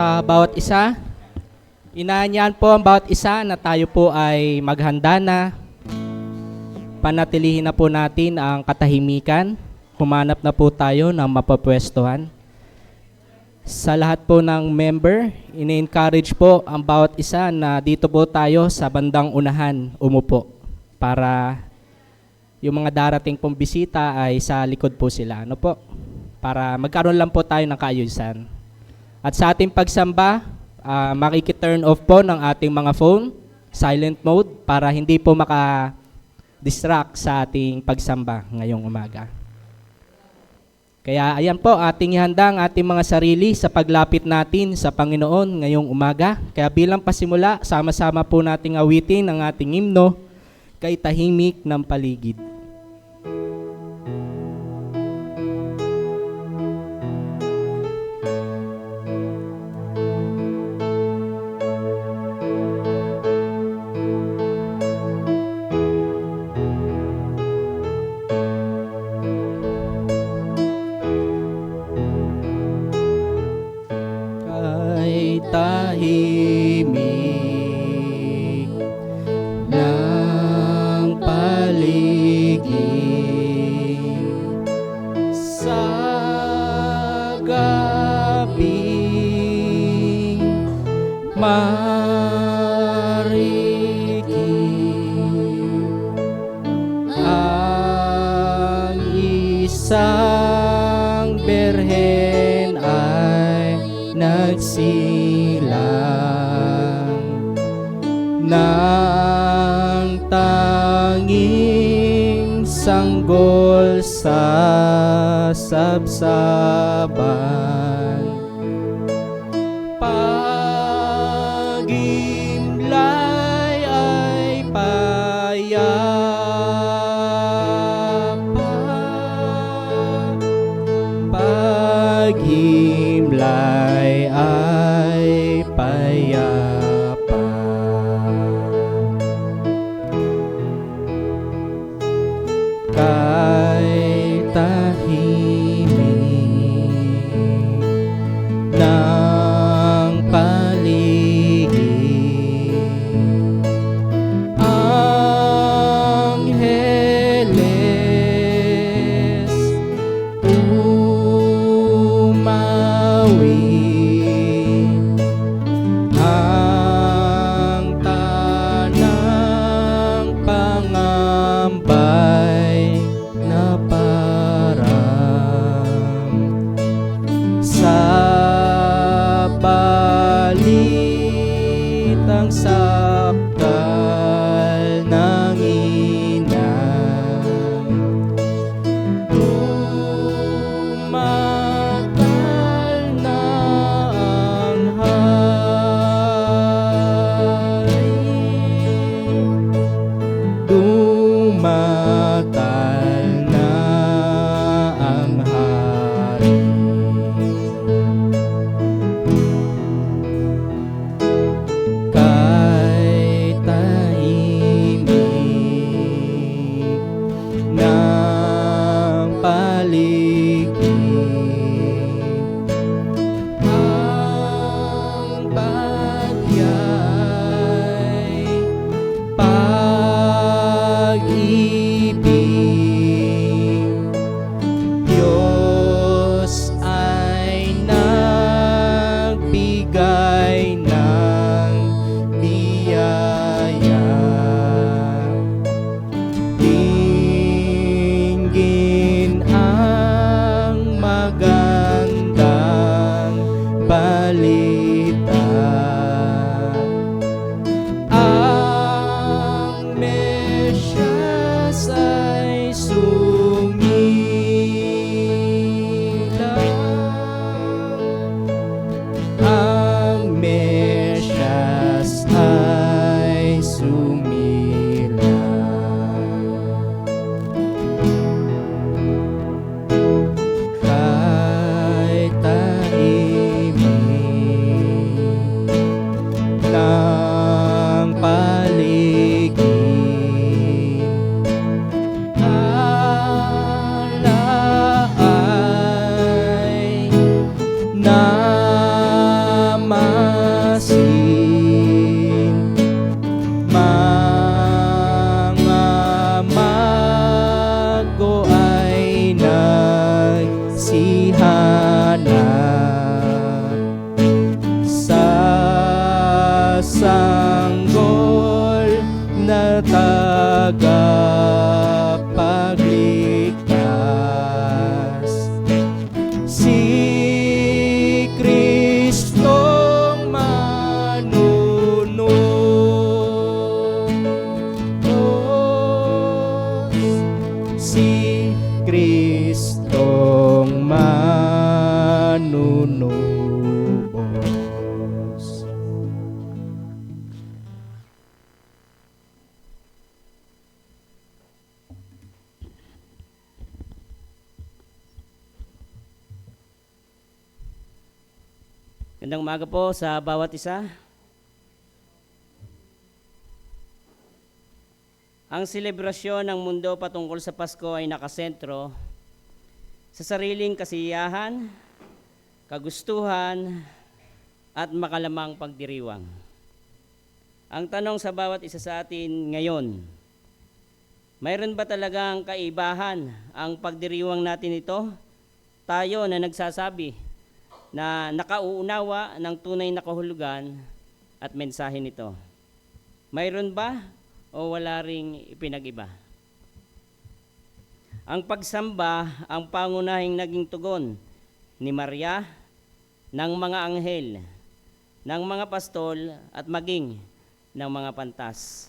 Bawat isa, inaanyahan po ang bawat isa na tayo po ay maghanda na. Panatilihin na po natin ang katahimikan. Humanap na po tayo ng mapapwestuhan. Sa lahat po ng member, ini-encourage po ang bawat isa na dito po tayo sa bandang unahan umupo para yung mga darating pong bisita ay sa likod po sila. Ano po? Para magkaroon lang po tayo ng kaayusan. At sa ating pagsamba, makiki-turn off po ng ating mga phone, silent mode, para hindi po maka-distract sa ating pagsamba ngayong umaga. Kaya ayan po, ating ihanda ang ating mga sarili sa paglapit natin sa Panginoon ngayong umaga. Kaya bilang pasimula, sama-sama po nating awitin ang ating himno, Kay Tahimik ng Paligid. Tahimik ng paligid sa gabing marikit ang isang berhen ay nagsilang ng tanging sanggol sa sabsaban. Pag-imlay ay payapa, pag-imlay ay payapa. Kay tahimik ng paligid, Angheles umawit, ang tanang pangambay na parang sa balitang sakdal ng inang tumatal na ang hari, tumatal na ang hari. Kay tahimik ng paligid, ang batyay pag-ibig, Diyos ay nagbigay ng biyaya. Dinggin ang magandang balita. Ang Mesyas ay sumilang, ang Mesyas ay sumilang. Kay tahimik tagapagligtas. Si Kristong manunubos, si Kristong manunubos. Gandang umaga po sa bawat isa. Ang selebrasyon ng mundo patungkol sa Pasko ay nakasentro sa sariling kasiyahan, kagustuhan, at makalamang pagdiriwang. Ang tanong sa bawat isa sa atin ngayon, mayroon ba talagang kaibahan ang pagdiriwang natin ito? Tayo na nagsasabi na nakauunawa ng tunay na kahulugan at mensahe nito. Mayroon ba o wala ring ipinag-iba? Ang pagsamba ang pangunahing naging tugon ni Maria, ng mga anghel, ng mga pastol at maging ng mga pantas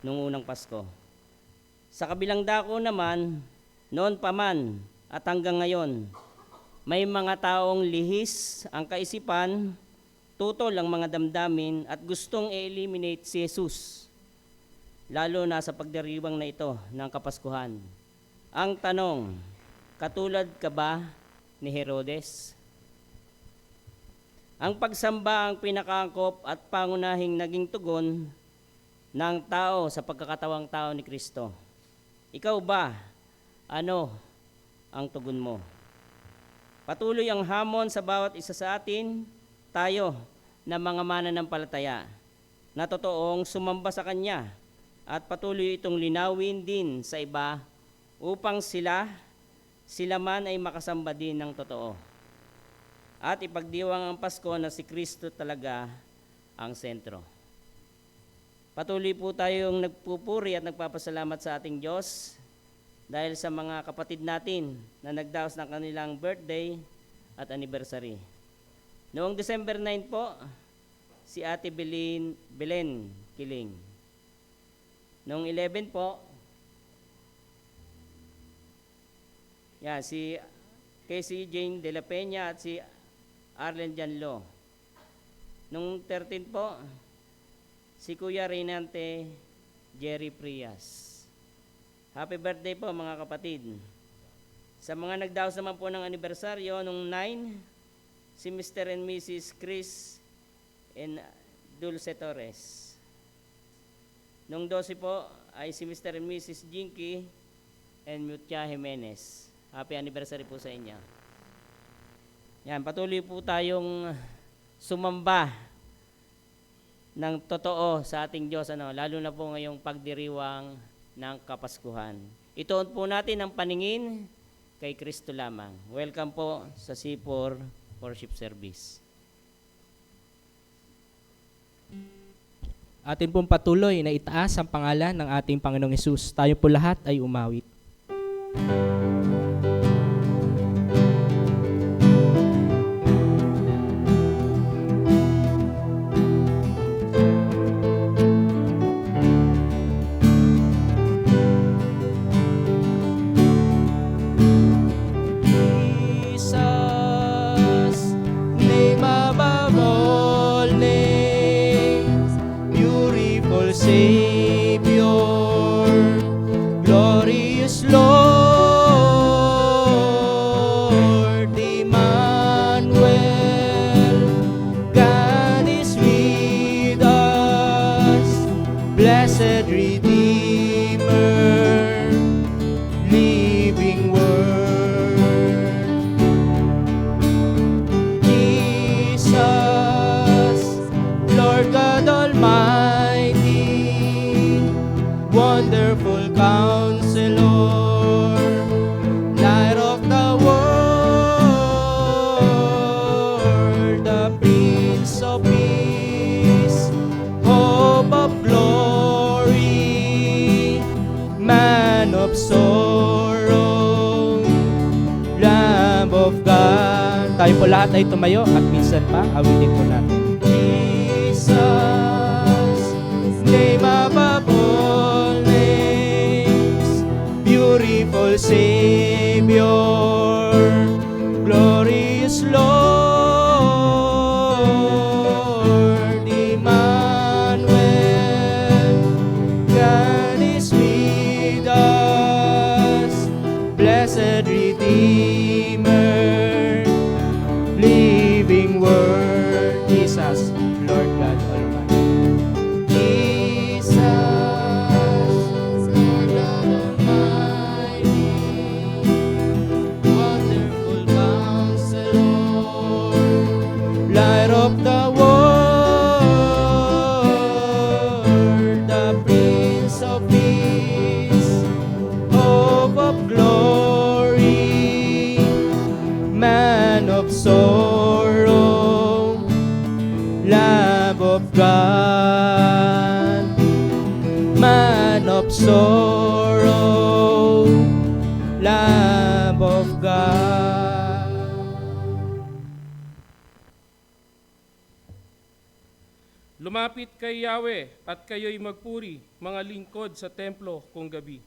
noong unang Pasko. Sa kabilang dako naman, noon pa man at hanggang ngayon, may mga taong lihis ang kaisipan, tutol ang mga damdamin at gustong i-eliminate si Jesus, lalo na sa pagdiriwang na ito ng Kapaskuhan. Ang tanong, katulad ka ba ni Herodes? Ang pagsamba ang pinakaangkop at pangunahing naging tugon ng tao sa pagkakatawang tao ni Kristo. Ikaw ba, ano ang tugon mo? Patuloy ang hamon sa bawat isa sa atin, tayo na mga mananampalataya, na totoong sumamba sa Kanya at patuloy itong linawin din sa iba upang sila man ay makasamba din ng totoo. At ipagdiwang ang Pasko na si Kristo talaga ang sentro. Patuloy po tayong nagpupuri at nagpapasalamat sa ating Diyos dahil sa mga kapatid natin na nagdaos ng kanilang birthday at anniversary. Noong December 9 po, si Ate Belen Kiling. Noong 11 po, si Casey Jane De La Peña at si Arlen Janlo. Noong 13 po, si Kuya Reynante Jerry Prias. Happy birthday po mga kapatid. Sa mga nagdaos naman po ng anibersaryo, nung 9, si Mr. and Mrs. Chris and Dulce Torres. Nung 12 po ay si Mr. and Mrs. Jinky and Mutia Jimenez. Happy anniversary po sa inyo. Yan, patuloy po tayong sumamba ng totoo sa ating Diyos, lalo na po ngayong pagdiriwang ng Kapaskuhan. Ituon po natin ang paningin kay Kristo lamang. Welcome po sa C4 Worship Service. Atin pong patuloy na itaas ang pangalan ng ating Panginoong Hesus. Tayo po lahat ay umawit. Savior, glorious Lord, Emmanuel, God is with us, blessed Redeemer, living Word, Jesus, Lord God Almighty, Wonderful Counselor, Light of the world, the Prince of Peace, Hope of glory, tayo po lahat ay tumayo at minsan pa awitin po natin. Jesus, name above all names, beautiful Savior, glorious Lord, Emmanuel, God is with us, blessed Redeemer, living Word, Jesus, Lord God Almighty. Jesus, Lord God Almighty, wonderful Counselor, Light of the world, the Prince of Peace, hope of glory, man of sorrow, Lamb of God, man of sorrow, Lamb of God. Lumapit kay Yahweh at kayo'y magpuri, mga lingkod sa templo kung gabi.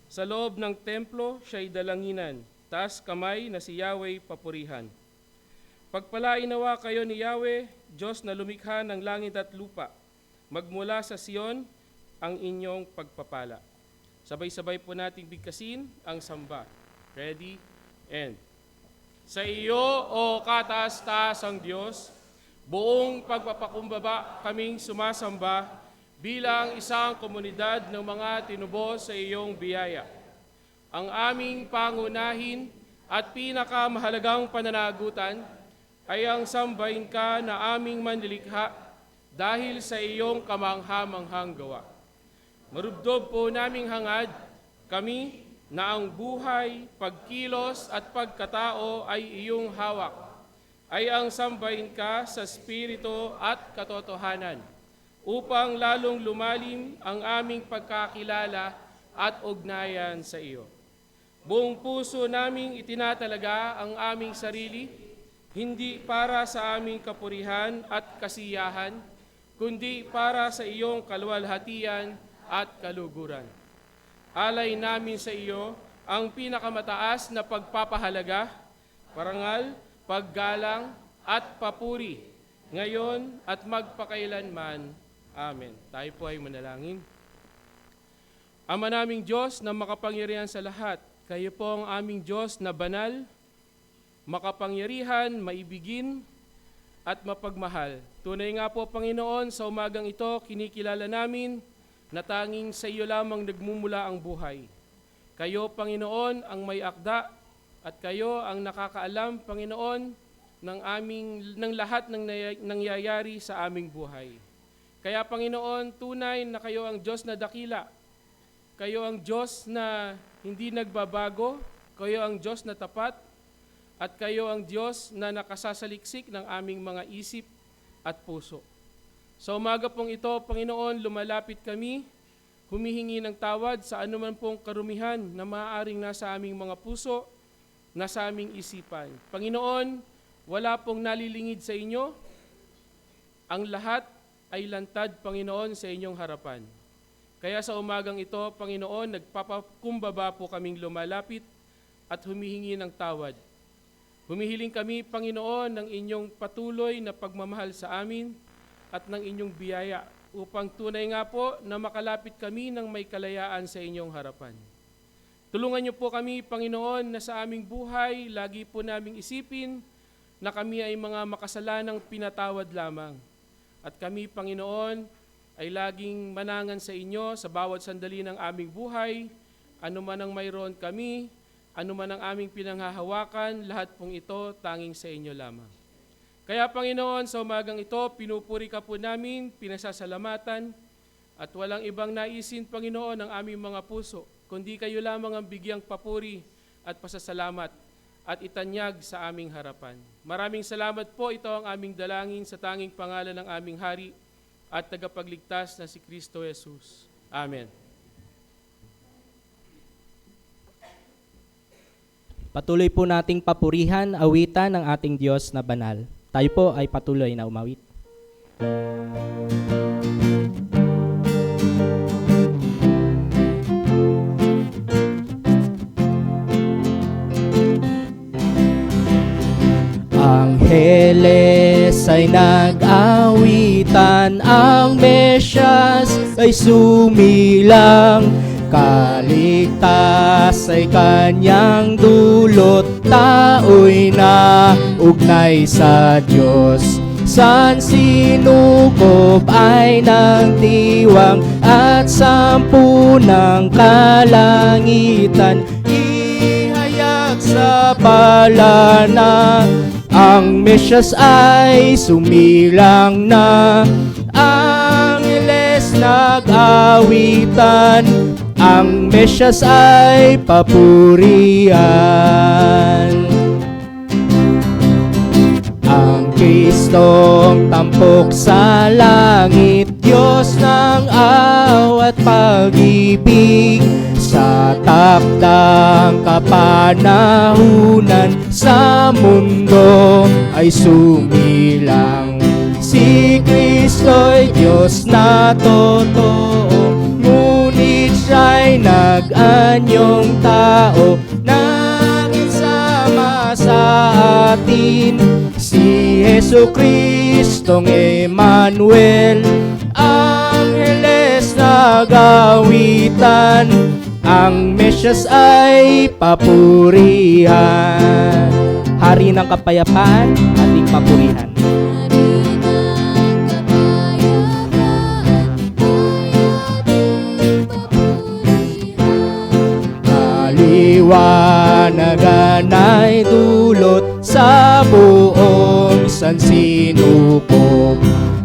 Sa loob ng templo siya'y dalanginan, taas kamay na si Yahweh papurihan. Pagpalain nawa kayo ni Yahweh, Diyos na lumikha ng langit at lupa. Magmula sa Sion ang inyong pagpapala. Sabay-sabay po nating bigkasin ang samba. Ready? And sa iyo, O kataas-taasang Diyos, buong pagpapakumbaba kaming sumasamba bilang isang komunidad ng mga tinubo sa iyong biyaya. Ang aming pangunahin at pinakamahalagang pananagutan ay ang sambahin ka na aming manlilikha dahil sa iyong kamangha-manghang gawa. Marubdob po naming hangad kami na ang buhay, pagkilos at pagkatao ay iyong hawak, ay ang sambahin ka sa spirito at katotohanan, upang lalong lumalim ang aming pagkakilala at ugnayan sa iyo. Buong puso naming itinatalaga ang aming sarili, hindi para sa aming kapurihan at kasiyahan, kundi para sa iyong kaluwalhatian at kaluguran. Alay namin sa iyo ang pinakamataas na pagpapahalaga, parangal, paggalang at papuri, ngayon at magpakailanman. Amen. Tayo po ay manalangin. Ama naming Diyos na makapangyarihan sa lahat, kayo po ang aming Diyos na banal, makapangyarihan, maibigin, at mapagmahal. Tunay nga po, Panginoon, sa umagang ito, kinikilala namin na tanging sa iyo lamang nagmumula ang buhay. Kayo, Panginoon, ang may akda, at kayo ang nakakaalam, Panginoon, ng lahat ng nangyayari sa aming buhay. Kaya, Panginoon, tunay na kayo ang Diyos na dakila. Kayo ang Diyos na hindi nagbabago. Kayo ang Diyos na tapat. At kayo ang Diyos na nakasasaliksik ng aming mga isip at puso. Sa umaga pong ito, Panginoon, lumalapit kami, humihingi ng tawad sa anuman pong karumihan na maaaring nasa aming mga puso, nasa aming isipan. Panginoon, wala pong nalilingid sa inyo. Ang lahat ay lantad, Panginoon, sa inyong harapan. Kaya sa umagang ito, Panginoon, nagpapakumbaba po kaming lumalapit at humihingi ng tawad. Humihiling kami, Panginoon, ng inyong patuloy na pagmamahal sa amin at ng inyong biyaya upang tunay nga po na makalapit kami ng may kalayaan sa inyong harapan. Tulungan niyo po kami, Panginoon, na sa aming buhay, lagi po naming isipin na kami ay mga makasalanang pinatawad lamang. At kami, Panginoon, ay laging manangan sa inyo sa bawat sandali ng aming buhay, anuman ang mayroon kami, anuman ang aming pinanghahawakan, lahat pong ito tanging sa inyo lamang. Kaya, Panginoon, sa umagang ito, pinupuri ka po namin, pinasasalamatan, at walang ibang naisin, Panginoon, ang aming mga puso, kundi kayo lamang ang bigyang papuri at pasasalamat at itanyag sa aming harapan. Maraming salamat po, ito ang aming dalangin sa tanging pangalan ng aming Hari at tagapagligtas na si Kristo Jesus. Amen. Patuloy po nating papurihan, awitan ng ating Diyos na banal. Tayo po ay patuloy na umawit. Angheles ay nag-awitan, ang Mesyas ay sumilang. Kaligtas ay kanyang dulot, tao'y naugnay sa Diyos. San sinukob ay nagdiwang at 10 ng kalangitan. Ihayag sa palana, ang Mesyas ay sumilang na. Angeles nag-awitan, ang Mesyas ay papurihan. Ang Kristong tampok sa langit, Diyos ng awat pag-ibig, sa takdang kapanahunan sa mundo ay sumilang. Si Kristo'y Diyos na totoo, ngunit siya'y nag-anyong tao, nakinsama sa atin. Si Jesucristong Emmanuel, Angeles nag-awitan, ang Mesyas ay papurihan. Hari ng kapayapaan, ating papurihan. Kaliwanagan ay dulot sa buong sansinukob.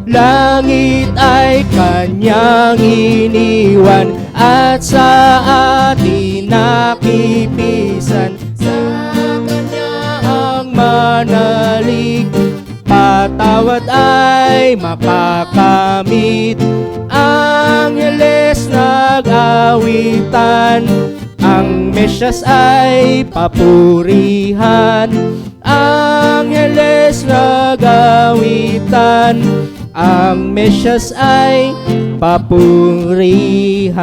Langit ay kanyang iniwan at sa atin nakipisan. Sa kanya ang manalig, patawad ay makakamit. Angeles nag-awitan, ang Mesyas ay papurihan. Angeles nag-awitan, ang Mesyas ay papurihan.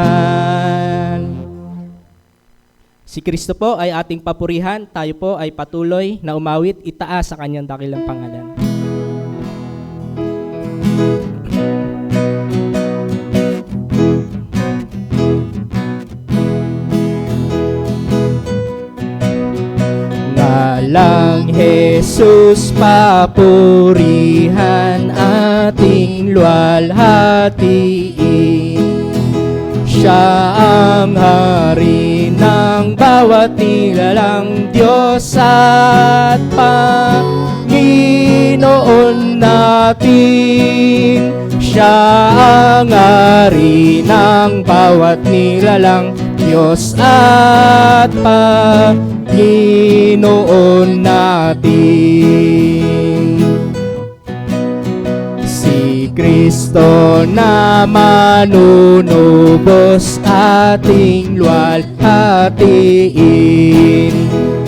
Si Kristo po ay ating papurihan, tayo po ay patuloy na umawit, itaas sa kanyang dakilang pangalan. Ngalang Jesus papurihan, ating luwalhatiin. Siya ang hari ng bawat nilalang, Diyos at Panginoon natin. Siya ang hari ng bawat nilalang, Diyos at Panginoon natin. Si Kristo na manunubos, ating luwalhatiin.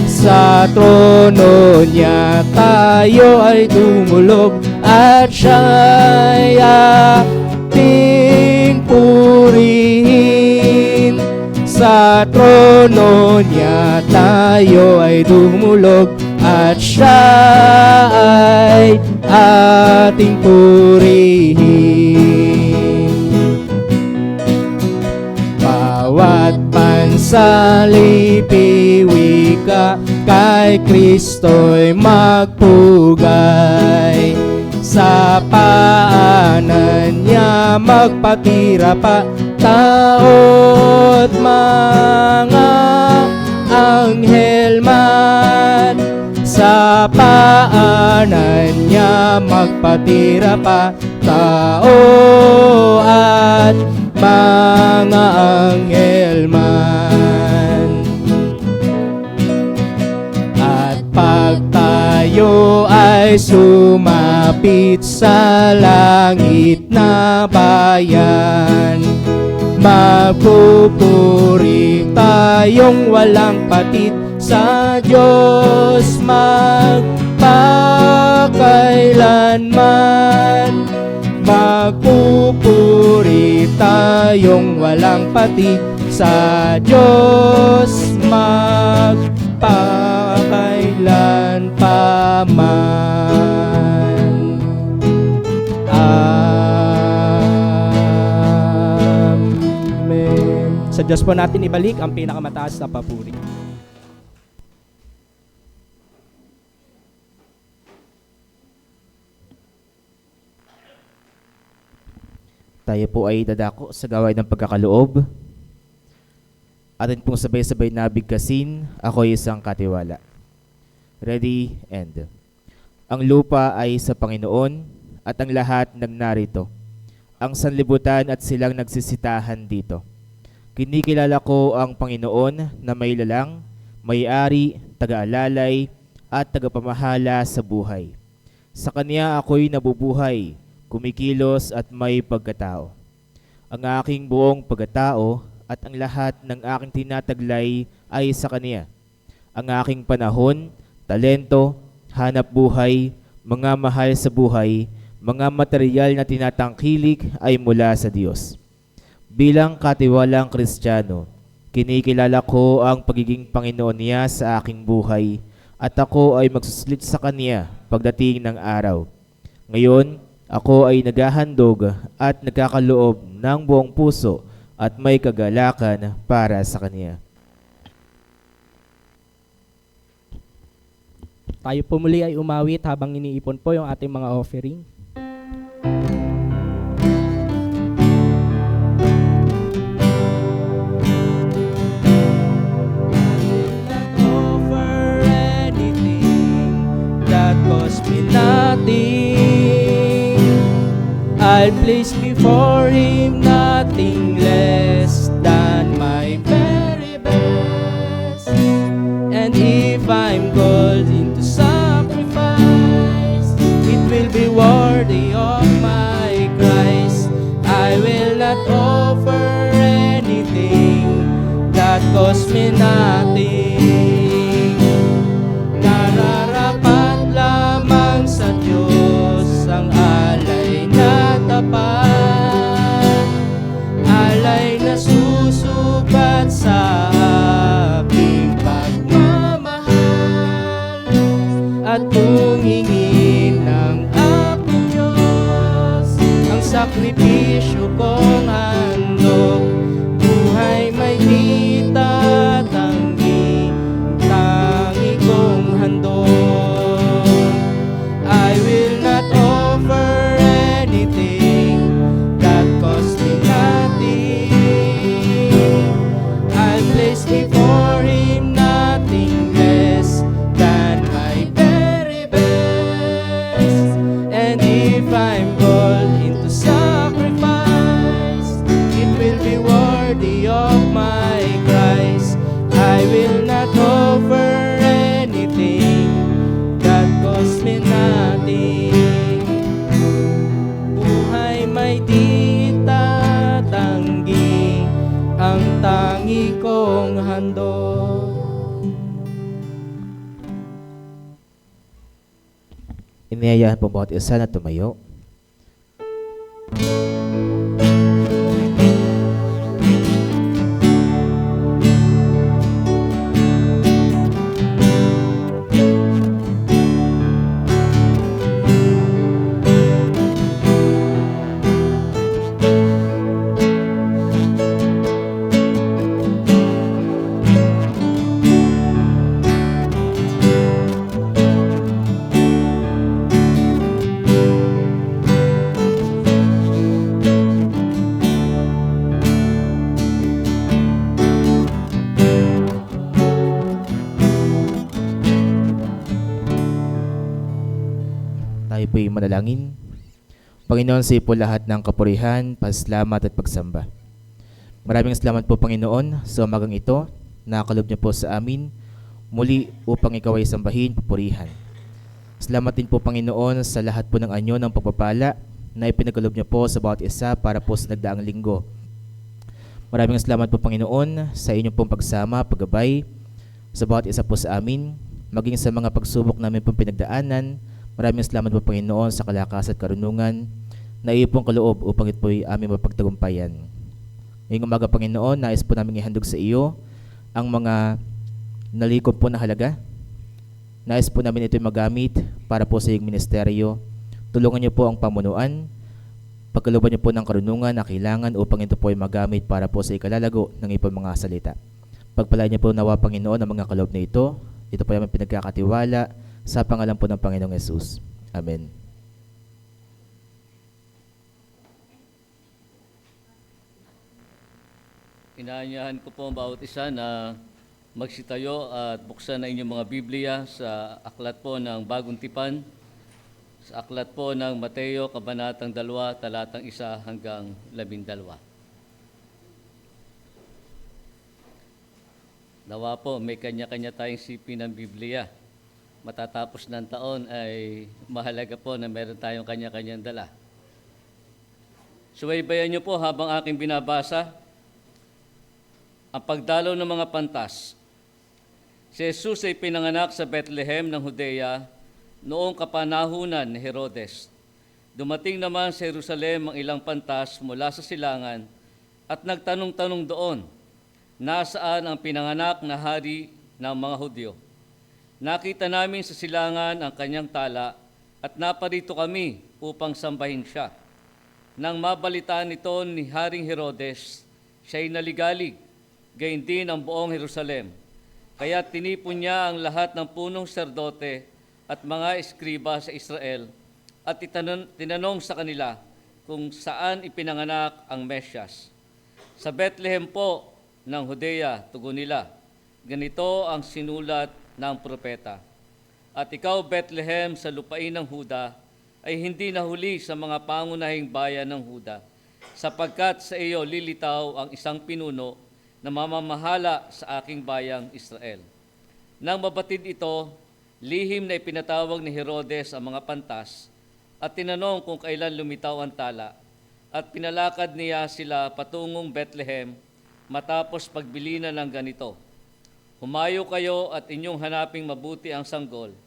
Sa trono niya tayo ay dumulog, at siya'y ating purihin. Sa trono niya tayo ay dumulog, at siya ay ating purihin. Bawat pansalipi ka, kay Kristo'y magpugay. Sa paanan niya magpatira pa, tao't mga anghel man. Sa paanan niya magpatira pa, tao at mga anghel man. At pag tayo ay sumapit sa langit na bayan, magpupuri tayong walang patid sa Diyos magpakailanman. Magpupuri tayong walang patig sa Diyos magpakailan pa man. Amen. Sa Diyos po natin ibalik ang pinakamataas na papuri. Tayo po ay dadako sa gawain ng pagkakaloob. Atin pong sabay-sabay nabigkasin, ako'y isang katiwala. Ready, and. Ang lupa ay sa Panginoon at ang lahat ng narito. Ang sanlibutan at silang nagsisitahan dito. Kinikilala ko ang Panginoon na may lalang, may-ari, taga-alalay, at tagapamahala sa buhay. Sa Kanya ako'y nabubuhay, kumikilos at may pagkatao. Ang aking buong pagkatao at ang lahat ng aking tinataglay ay sa Kanya. Ang aking panahon, talento, hanap buhay, mga mahal sa buhay, mga material na tinatangkilik ay mula sa Diyos. Bilang katiwalang Kristiyano, kinikilala ko ang pagiging Panginoon niya sa aking buhay at ako ay magsuslit sa Kanya pagdating ng araw. Ngayon, ako ay naghahandog at nagkakaloob ng buong puso at may kagalakan para sa Kanya. Tayo po muli ay umawit habang iniipon po yung ating mga offering. Offer anything that cost me nothing. I'll place before Him nothing less than my very best. And if I'm called into sacrifice, it will be worthy of my Christ. I will not offer anything that cost me nothing. Nararapat lamang sa Diyos ang alay na tapat, alay na susukat sa aking pagmamahal, at kung hingin ng aking Diyos ang sakripisyo kong handog, buhay may di tatanggi, tangi kong handog. I will not offer anything that cost me nothing. I'll place before Him nothing less than my very best. And if I'm called into sacrifice, it will be worthy of my Christ. I will not offer anything that cost me nothing. Buhay may di tatanggi, ang tangi kong handog. Inayayahan po bawat isa na tumayo. Tayo po'y manalangin. Panginoon, sa iyo po lahat ng kapurihan, pasalamat at pagsamba. Maraming salamat po, Panginoon, sa umagang ito. Nakakalob niyo po sa amin muli upang ikaw ay sambahin, pupurihan. Salamat din po, Panginoon, sa lahat po ng anyo ng pagpapala na ipinagkalob niyo po sa bawat isa para po sa nagdaang linggo. Maraming salamat po, Panginoon, sa inyong pong pagsama, paggabay, sa bawat isa po sa amin, maging sa mga pagsubok namin pong pinagdaanan. Maraming salamat po Panginoon sa kalakas at karunungan na iyo pong kaloob upang ito po'y aming mapagtagumpayan. Ngayong umaga Panginoon, nais po namin ihandog sa iyo ang mga nalikom po na halaga. Nais po namin ito'y magamit para po sa iyong ministeryo. Tulungan niyo po ang pamunuan, pagkalooban niyo po ng karunungan na kailangan upang ito po ay magamit para po sa ikalalago ng iyong mga salita. Pagpalain niyo po nawa Panginoon ang mga kaloob na ito. Ito po ay aming pinagkakatiwala sa pangalan po ng Panginoong Yesus. Amen. Inaanyahan ko po ang bawat isa na magsitayo at buksan na inyong mga Biblia sa aklat po ng Bagong Tipan, sa aklat po ng Mateo, Kabanatang 2, talatang 1 hanggang 12. Nawa po, may kanya-kanya tayong sipin ng Biblia. Matatapos ng taon ay mahalaga po na meron tayong kanya-kanyang dala. Subaybayan niyo po habang aking binabasa ang pagdalaw ng mga pantas. Si Jesus ay pinanganak sa Bethlehem ng Judea noong kapanahunan ni Herodes. Dumating naman sa Jerusalem ang ilang pantas mula sa silangan at nagtanong-tanong doon, nasaan ang pinanganak na hari ng mga Hudyo? Nakita namin sa silangan ang kanyang tala at naparito kami upang sambahin siya. Nang mabalitaan ito ni Haring Herodes, siya'y naligalig, gayon din ang buong Jerusalem. Kaya tinipon niya ang lahat ng punong serdote at mga eskriba sa Israel at tinanong sa kanila kung saan ipinanganak ang Mesyas. Sa Bethlehem po ng Judea, tugon nila, ganito ang sinulat ng propeta. At ikaw, Bethlehem, sa lupain ng Huda, ay hindi nahuli sa mga pangunahing bayan ng Huda, sapagkat sa iyo lilitaw ang isang pinuno na mamamahala sa aking bayang Israel. Nang mabatid ito, lihim na ipinatawag ni Herodes ang mga pantas at tinanong kung kailan lumitaw ang tala at pinalakad niya sila patungong Bethlehem matapos pagbili na ng ganito. Humayo kayo at inyong hanaping mabuti ang sanggol.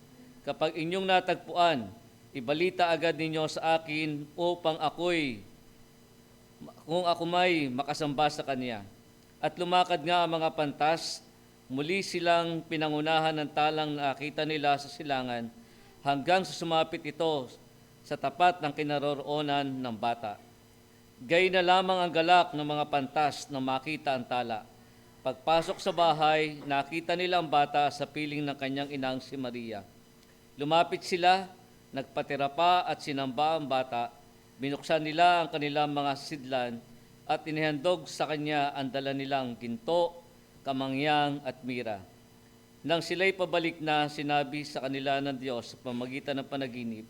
Kapag inyong natagpuan, ibalita agad ninyo sa akin upang kung ako may makasamba sa kanya. At lumakad nga ang mga pantas, muli silang pinangunahan ng talang nakita nila sa silangan hanggang sa sumapit ito sa tapat ng kinaroroonan ng bata. Gay na lamang ang galak ng mga pantas na makita ang tala. Pagpasok sa bahay, nakita nila ang bata sa piling ng kanyang inang si Maria. Lumapit sila, nagpatira pa at sinamba ang bata. Binuksan nila ang kanilang mga sidlan at inihandog sa kanya ang dala nilang ginto, kamangyang at mira. Nang sila'y pabalik na, sinabi sa kanila ng Diyos sa pamamagitan ng panaginip,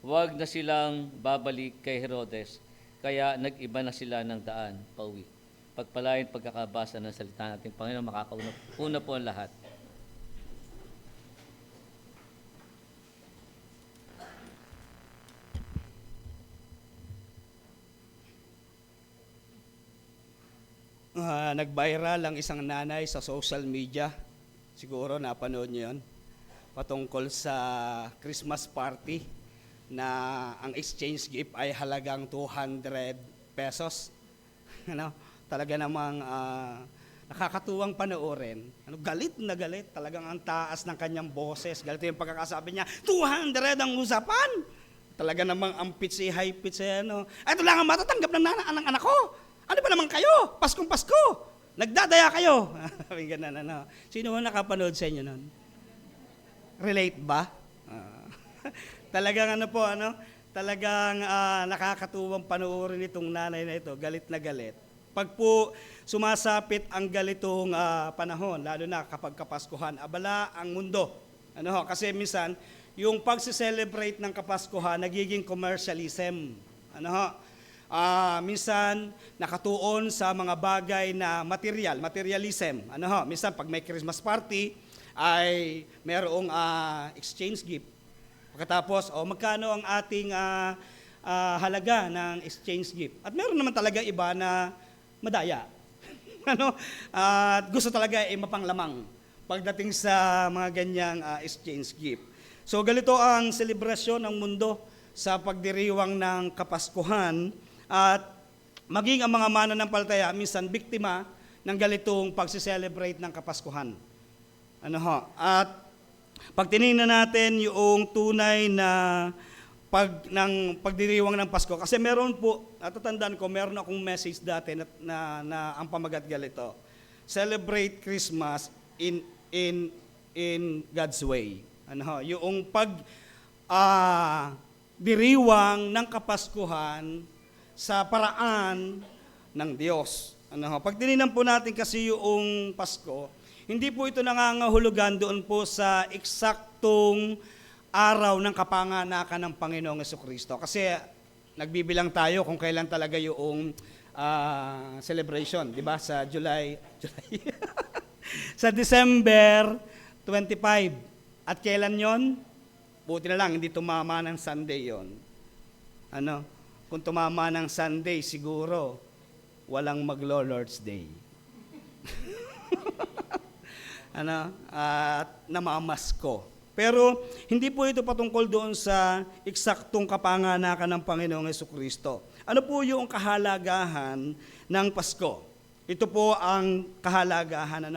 huwag na silang babalik kay Herodes, kaya nag-iba na sila ng daan pauwi. Pagpalain pagkakabasa ng salita natin, Panginoon, makakauna po ang lahat. Nag-viral ang isang nanay sa social media. Siguro napanood niyo yun. Patungkol sa Christmas party na ang exchange gift ay halagang 200 pesos. Ano? Talaga namang nakakatuwang panoorin. Galit na galit. Talagang ang taas ng kanyang boses. Galit yung pagkakasabi niya, 200 ang usapan! Talaga namang ang pitch, high pitch. Ito lang ang matatanggap ng anak ko. Ano ba naman kayo? Paskong Pasko. Nagdadaya kayo. Sabi ganun, Sino mo nakapanood sa inyo nun? Relate ba? Talagang talagang nakakatuwang panoorin itong nanay na ito. Galit na galit. Pag po sumasapit ang galitong panahon, lalo na kapag Kapaskuhan, abala ang mundo. Kasi minsan, yung pagse-celebrate ng Kapaskuhan, nagiging commercialism. Minsan nakatuon sa mga bagay na materialism. Minsan pag may Christmas party ay mayroong exchange gift. Pagkatapos, magkano ang ating halaga ng exchange gift? At meron naman talaga iba na madaya. At gusto talaga mapanglamang. pagdating sa mga ganyang exchange gift. So ganito ang selebrasyon ng mundo sa pagdiriwang ng Kapaskuhan at maging ang mga mananampalataya minsan biktima ng ganitong pagsi-celebrate ng Kapaskuhan. Ano ho? At pag tinignan natin yung tunay na pagdiriwang ng Pasko, kasi meron po, natatandaan ko, meron akong message dati na ang pamagat galito. Celebrate Christmas in God's way. Ano ho? Yung diriwang ng Kapaskuhan sa paraan ng Diyos. Ano ho? Pag tinignan po natin kasi yung Pasko, hindi po ito nangangahulugan doon po sa eksaktong araw ng kapanganakan ng Panginoong Jesucristo. Kasi nagbibilang tayo kung kailan talaga yung celebration, di ba? Sa July sa December 25. At kailan yon? Buti na lang, hindi tumama ng Sunday yon. Ano? Kung tumama ng Sunday, siguro walang maglo-Lord's Day. At namamasko. Pero hindi po ito patungkol doon sa eksaktong kapanganakan ng Panginoong Jesucristo. Ano po yung kahalagahan ng Pasko? Ito po ang kahalagahan,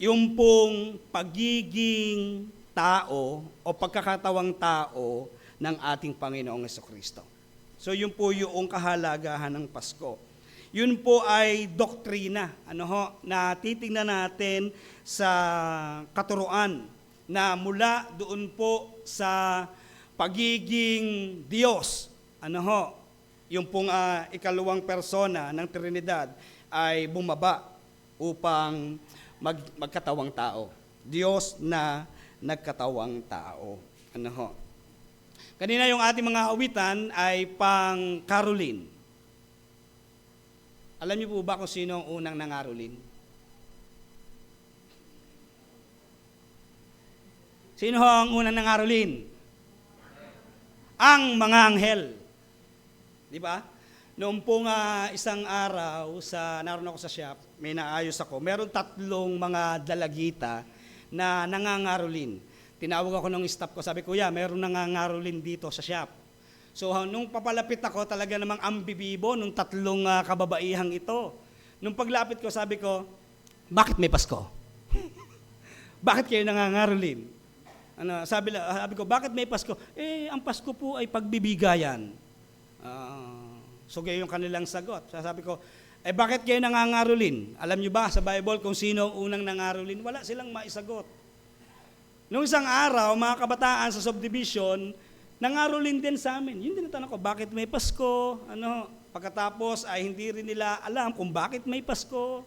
yung pong pagiging tao o pagkakatawang tao ng ating Panginoong Jesucristo. So yun po yung kahalagahan ng Pasko. Yun po ay doktrina, na titingnan natin sa katuruan na mula doon po sa pagiging Diyos, yung pong ikalawang persona ng Trinidad ay bumaba upang magkatawang tao. Diyos na nagkatawang tao. Kanina yung ating mga awitan ay pang Caroline. Alam niyo po ba kung sino ang unang nangarolin? Sino ang unang nangarolin? Ang mga anghel. Di ba? Noong pong isang araw, naroon ako sa shop, may naayos ako. Meron 3 mga dalagita na nangangarolin. Tinawag ako ng staff ko, sabi, Kuya, meron nangangarolin dito sa shop. So nung papalapit ako, talaga namang ambibibo nung 3 kababaihang ito. Nung paglapit ko, sabi ko, bakit may Pasko? Bakit kayo nangangarolin? Sabi ko, bakit may Pasko? Ang Pasko po ay pagbibigayan. So gayon yung kanilang sagot. Sabi ko, bakit kayo nangangarolin? Alam nyo ba sa Bible kung sino ang unang nangarolin? Wala silang maisagot. Nung isang araw, mga kabataan sa subdivision, nangarolin din sa amin. Yun din ang tanong ko, bakit may Pasko? Pagkatapos ay hindi rin nila alam kung bakit may Pasko.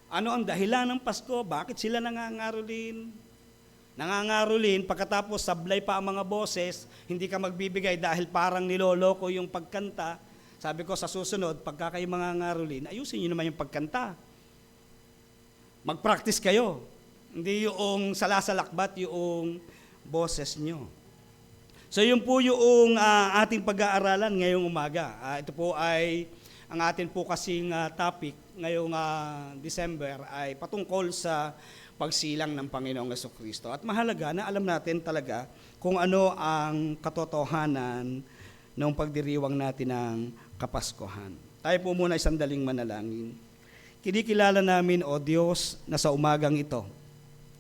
Ano ang dahilan ng Pasko? Bakit sila nangangarolin? Nangangarolin, pagkatapos sablay pa ang mga boses, hindi ka magbibigay dahil parang niloloko yung pagkanta. Sabi ko sa susunod, pagka kayo mangangarolin, ayusin nyo naman yung pagkanta. Mag-practice kayo. Hindi yung salasalakbat yung boses nyo. So yun po yung ating pag-aaralan ngayong umaga. Ito po ay ang atin po kasing topic ngayong December ay patungkol sa pagsilang ng Panginoong Jesucristo. At mahalaga na alam natin talaga kung ano ang katotohanan ng pagdiriwang natin ng Kapaskuhan. Tayo po muna isang daling manalangin. Kinikilala namin, O Diyos, na sa umagang ito,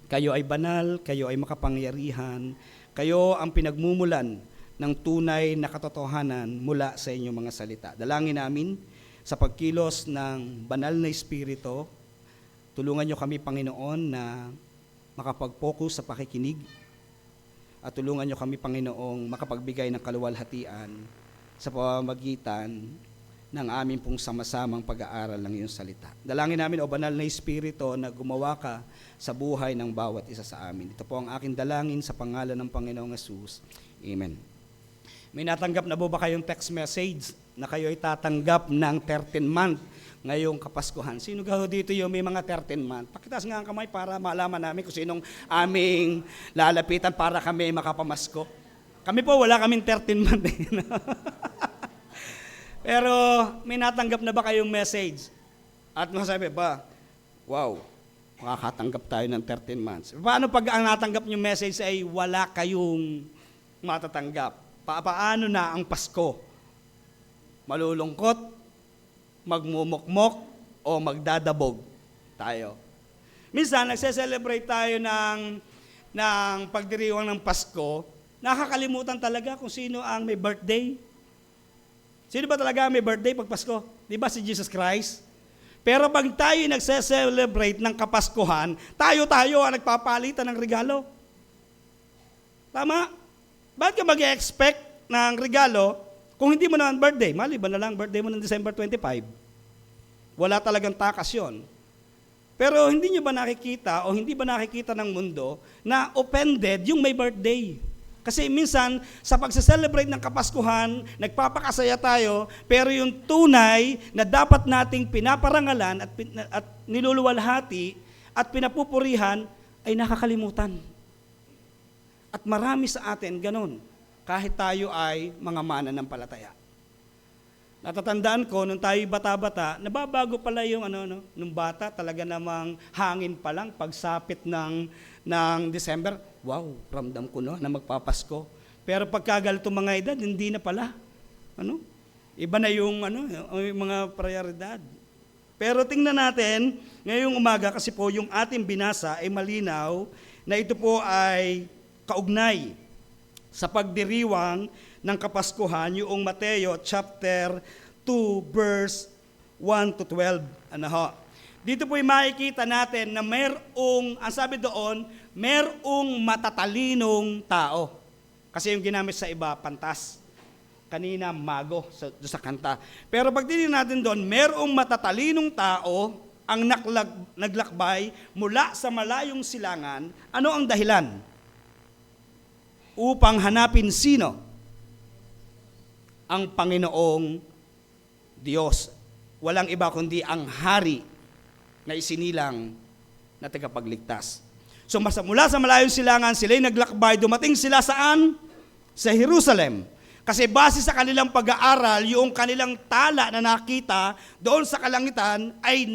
kayo ay banal, kayo ay makapangyarihan, kayo ang pinagmumulan ng tunay na katotohanan mula sa inyong mga salita. Dalangin namin sa pagkilos ng banal na Espiritu, tulungan niyo kami, Panginoon, na makapag-focus sa pakikinig at tulungan niyo kami, Panginoong, makapagbigay ng kaluwalhatian sa pamamagitan ng aming pong sama-samang pag-aaral ng iyong salita. Dalangin namin, O banal na Espiritu, na gumawa ka sa buhay ng bawat isa sa amin. Ito po ang aking dalangin sa pangalan ng Panginoong Hesus. Amen. May natanggap na po ba kayong text message na kayo ay tatanggap ng 13 month ngayong Kapaskuhan? Sino ka dito yung may mga 13 month? Pakitaas nga ang kamay para malaman namin kung sinong aming lalapitan para kami makapamasko. Kami po, wala kaming 13 month. Pero may natanggap na ba kayong message? At masabi ba, wow, makakatanggap tayo ng 13 months. Paano pag ang natanggap yung message ay wala kayong matatanggap? Paano na ang Pasko? Malulungkot, magmumukmok, o magdadabog tayo? Minsan, nagse-celebrate tayo ng pagdiriwang ng Pasko, nakakalimutan talaga kung sino ang may birthday. Sino ba talaga may birthday pag Pasko? Di ba si Jesus Christ? Pero pag tayo nagse-celebrate ng Kapaskuhan, tayo ang nagpapalitan ng regalo. Tama? Bakit ka mag-expect ng regalo kung hindi mo naman birthday? Maliban na lang birthday mo ng December 25. Wala talagang takas yun. Pero hindi nyo ba nakikita o hindi ba nakikita ng mundo na offended yung may birthday? Kasi minsan, sa pagse-celebrate ng Kapaskuhan, nagpapakasaya tayo, pero yung tunay na dapat nating pinaparangalan at niluluwalhati at pinapupurihan ay nakakalimutan. At marami sa atin ganun, kahit tayo ay mga mananampalataya. Natatandaan ko, nung tayo bata-bata, nababago pala yung nung bata, talaga namang hangin pa lang, pagsapit ng December, wow, ramdam ko na magpapasko. Pero pagkagalito mga edad, hindi na pala. Iba na yung mga prioridad. Pero tingnan natin, ngayong umaga, kasi po yung ating binasa ay malinaw, na ito po ay kaugnay sa pagdiriwang ng Kapaskuhan, yung Mateo chapter 2 verse 1 to 12. Dito po ay makikita natin na ang sabi doon, merong matatalinong tao. Kasi yung ginamit sa iba, pantas. Kanina, mago sa kanta. Pero pag tinignan natin doon, merong matatalinong tao ang naglakbay mula sa malayong silangan. Ano ang dahilan? Upang hanapin sino? Ang Panginoong Diyos. Walang iba kundi ang hari na isinilang na tagapagligtas. So mula sa malayong silangan, sila'y naglakbay, dumating sila saan? Sa Jerusalem. Kasi base sa kanilang pag-aaral, yung kanilang tala na nakita doon sa kalangitan ay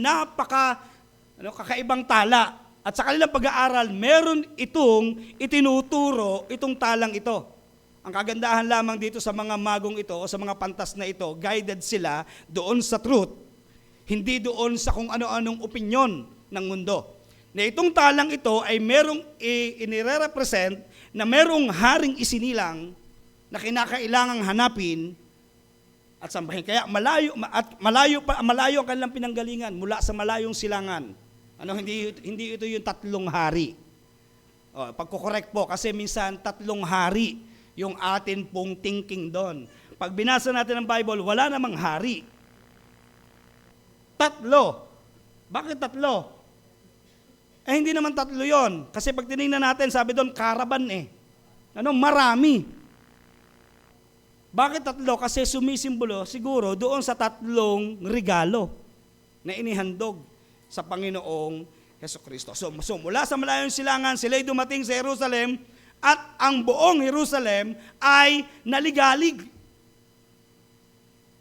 kakaibang tala. At sa kanilang pag-aaral, meron itong itinuturo itong talang ito. Ang kagandahan lamang dito sa mga magong ito o sa mga pantas na ito, guided sila doon sa truth, hindi doon sa kung ano-anong opinyon ng mundo. Na itong talang ito ay merong inire-represent na merong haring isinilang na kinakailangang hanapin at sambahin. Kaya malayo ang kanilang pinanggalingan mula sa malayong silangan. Hindi ito yung tatlong hari. Pagkukorek po, kasi minsan tatlong hari yung atin pong thinking doon. Pag binasa natin ang Bible, wala namang hari. Tatlo. Bakit tatlo? Hindi naman tatlo yon. Kasi pag tinignan natin, sabi doon, caravan marami. Bakit tatlo? Kasi sumisimbolo siguro doon sa tatlong regalo na inihandog sa Panginoong Hesukristo. So mula sa malayong silangan, sila'y dumating sa Jerusalem at ang buong Jerusalem ay naligalig.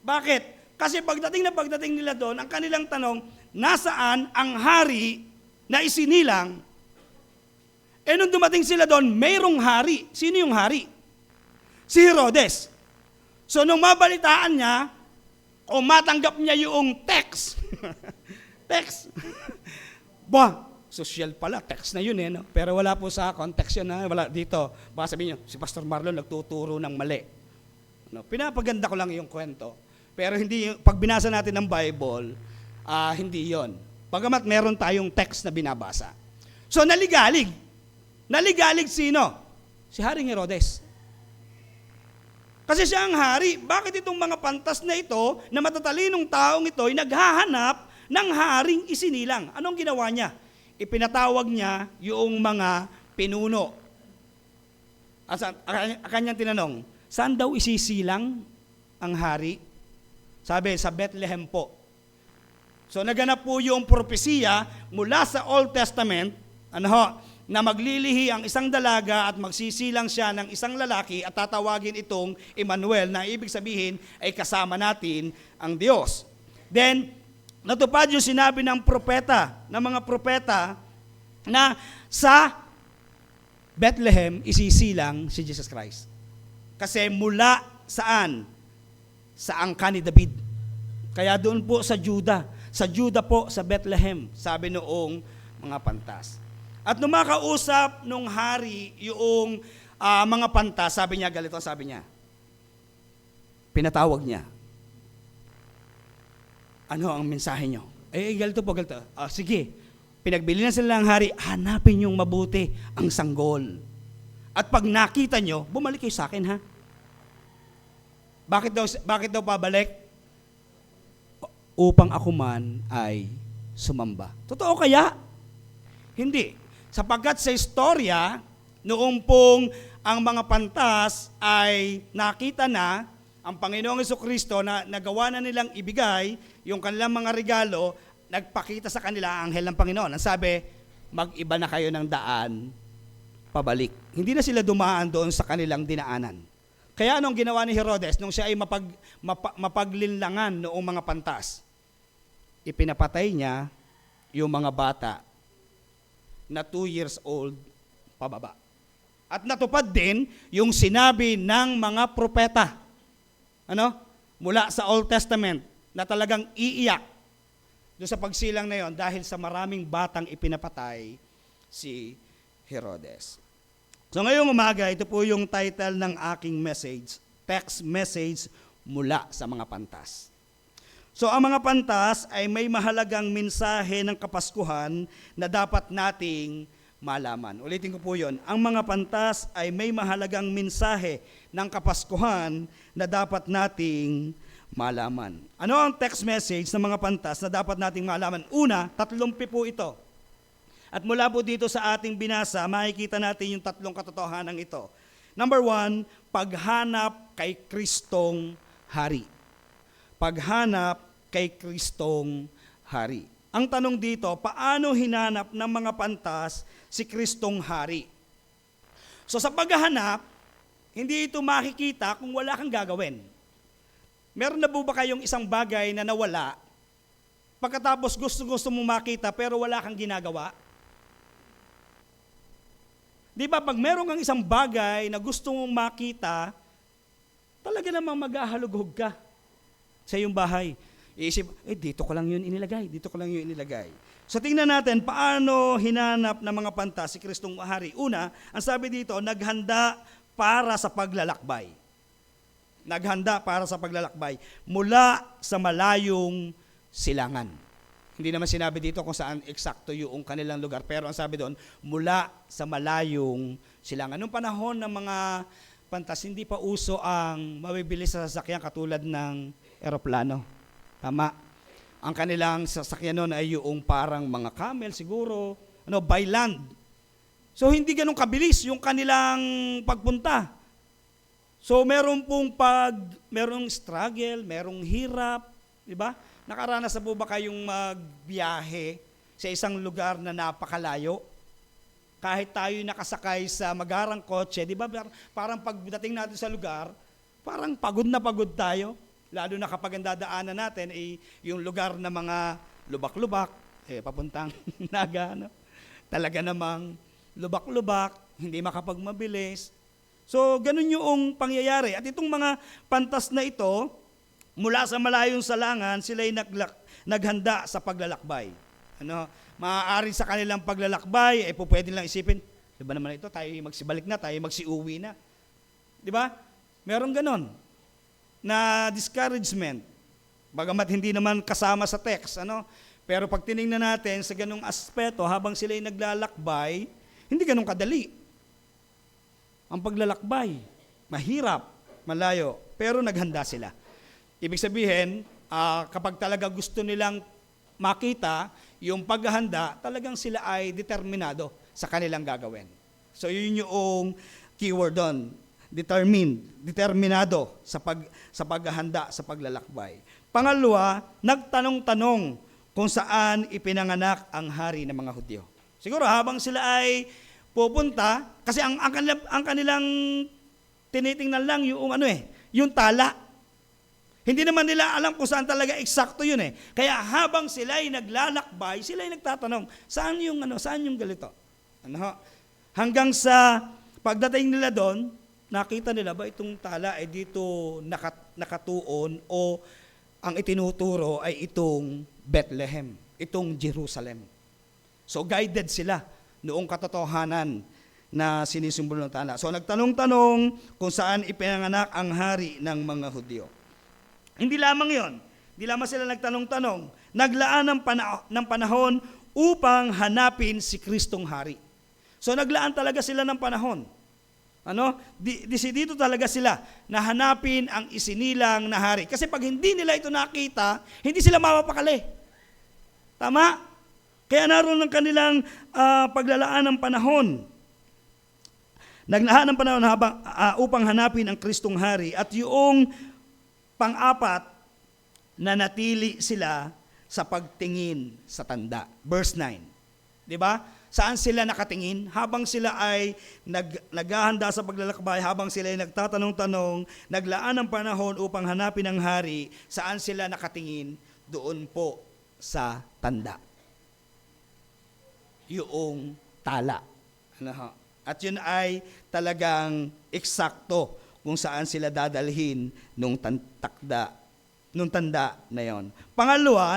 Bakit? Kasi pagdating nila doon, ang kanilang tanong, nasaan ang hari na isinilang? Nung dumating sila doon, mayroong hari. Sino yung hari? Si Herodes. So nung mabalitaan niya, o matanggap niya yung text, text. Social pala, text na yun Pero wala po sa context yun wala dito. Baka sabihin niyo, si Pastor Marlon nagtuturo ng mali. Pinapaganda ko lang yung kwento. Pero hindi, pag binasa natin ng Bible, hindi yon. Pagamat meron tayong text na binabasa. So naligalig. Naligalig sino? Si Haring Herodes. Kasi siya ang hari. Bakit itong mga pantas na ito, na matatalinong taong ito, ay naghahanap ng haring isinilang? Anong ginawa niya? Ipinatawag niya yung mga pinuno. At kanyang tinanong, saan daw isisilang ang hari? Sabi, sa Bethlehem po. So naganap po yung propesiya mula sa Old Testament, na maglilihi ang isang dalaga at magsisilang siya ng isang lalaki at tatawagin itong Emmanuel, na ibig sabihin ay kasama natin ang Diyos. Then, natupad yung sinabi ng propeta, ng mga propeta, na sa Bethlehem isisilang si Jesus Christ. Kasi mula saan? Sa angkan ni David. Kaya doon po sa Juda po sa Bethlehem, sabi noong mga pantas. At nung makausap nung hari yung mga pantas, sabi niya, ganito sabi niya. Pinatawag niya. Ano ang mensahe niyo? Ganito po, ganito. Sige, pinagbili na sila ng hari, hanapin yung mabuti ang sanggol. At pag nakita nyo, bumalik kayo sa akin, ha? Bakit daw pabalik? Upang ako man ay sumamba. Totoo kaya? Hindi. Sapagkat sa istorya, noong pong ang mga pantas ay nakita na ang Panginoong Jesucristo na nagawa na nilang ibigay yung kanilang mga regalo, nagpakita sa kanila ang anghel ng Panginoon. Ang sabi, mag-iba na kayo ng daan, pabalik. Hindi na sila dumaan doon sa kanilang dinaanan. Kaya anong ginawa ni Herodes nung siya ay mapaglinlangan noong mga pantas? Ipinapatay niya yung mga bata na 2 years old pababa. At natupad din yung sinabi ng mga propeta. Mula sa Old Testament na talagang iiyak doon sa pagsilang na yon dahil sa maraming batang ipinapatay si Herodes. So ngayong umaga, ito po yung title ng aking message, text message mula sa mga pantas. So ang mga pantas ay may mahalagang mensahe ng Kapaskuhan na dapat nating malaman. Ulitin ko po yun. Ang mga pantas ay may mahalagang mensahe ng Kapaskuhan na dapat nating malaman. Ano ang text message ng mga pantas na dapat nating malaman? Una, 30 po ito. At mula po dito sa ating binasa, makikita natin yung 3 katotohanan ito. Number 1, paghanap kay Kristong Hari. Paghanap kay Kristong Hari. Ang tanong dito, paano hinanap ng mga pantas si Kristong Hari? So sa paghahanap, hindi ito makikita kung wala kang gagawin. Meron na po ba kayong isang bagay na nawala, pagkatapos gusto mo makita pero wala kang ginagawa? Di ba, pag meron kang isang bagay na gusto mong makita, talaga namang maghahalughog ka sa iyong bahay. Iisip, dito ko lang yun inilagay, dito ko lang yun inilagay. So tingnan natin, paano hinanap ng mga pantas si Kristong Hari. Una, ang sabi dito, naghanda para sa paglalakbay. Naghanda para sa paglalakbay mula sa malayong silangan. Hindi naman sinabi dito kung saan eksakto yung kanilang lugar, pero ang sabi doon, mula sa malayong silangan. Noong panahon ng mga pantas, hindi pa uso ang mabibilis sa sasakyan katulad ng eroplano. Tama. Ang kanilang sasakyan noon ay yung parang mga camel siguro, by land. So hindi ganun kabilis yung kanilang pagpunta. So merong struggle, merong hirap, di ba? Nakaranas na po ba kayong magbiyahe sa isang lugar na napakalayo? Kahit tayo nakasakay sa magarang kotse, di ba? Parang pagdating natin sa lugar, parang pagod na pagod tayo. Lalo na kapag ang dadaanan natin ay yung lugar na mga lubak-lubak, papuntang Naga, talaga namang lubak-lubak, hindi makapagmabilis. So, ganun yung pangyayari. At itong mga pantas na ito, mula sa malayong salangan, sila'y naghanda sa paglalakbay. Maaari sa kanilang paglalakbay, pwede lang isipin, di ba naman ito, tayo magsibalik na, tayo magsiuwi na. Di ba? Merong ganon na discouragement. Bagamat hindi naman kasama sa text, Pero pag tinignan natin sa ganung aspeto, habang sila'y naglalakbay, hindi ganun kadali. Ang paglalakbay, mahirap, malayo, pero naghanda sila. Ibig sabihin, kapag talaga gusto nilang makita yung paghahanda, talagang sila ay determinado sa kanilang gagawin. So yun yung keyword doon, determinado sa paghahanda, sa paglalakbay. Pangalawa, nagtanong-tanong kung saan ipinanganak ang hari ng mga Hudyo. Siguro habang sila ay pupunta, kasi ang kanilang tinitingnan lang yung tala. Hindi naman nila alam kung saan talaga eksakto yun eh. Kaya habang sila ay naglalakbay, sila ay nagtatanong, saan yung ganito? Hanggang sa pagdating nila doon, nakita nila ba itong tala ay dito nakatuon o ang itinuturo ay itong Bethlehem, itong Jerusalem. So guided sila noong katotohanan na sinisimbolo ng tala. So nagtanong-tanong kung saan ipinanganak ang hari ng mga Hudyo. Hindi lamang yon, hindi lamang sila nagtanong-tanong, naglaan ng panahon upang hanapin si Kristong hari. So naglaan talaga sila ng panahon. Dito talaga sila na hanapin ang isinilang na hari. Kasi pag hindi nila ito nakita, hindi sila mapapakali. Tama? Kaya naroon ng kanilang paglalaan ng panahon. Naglaan ng panahon upang hanapin ang Kristong hari. At yung pang-apat, na natili sila sa pagtingin sa tanda. Verse 9. Di ba? Saan sila nakatingin? Habang sila ay naghahanda sa paglalakbay, habang sila ay nagtatanong-tanong, naglaan ng panahon upang hanapin ang hari, saan sila nakatingin? Doon po sa tanda. Yung tala. At yun ay talagang eksakto kung saan sila dadalhin nung tanda na yon. Pangalawa,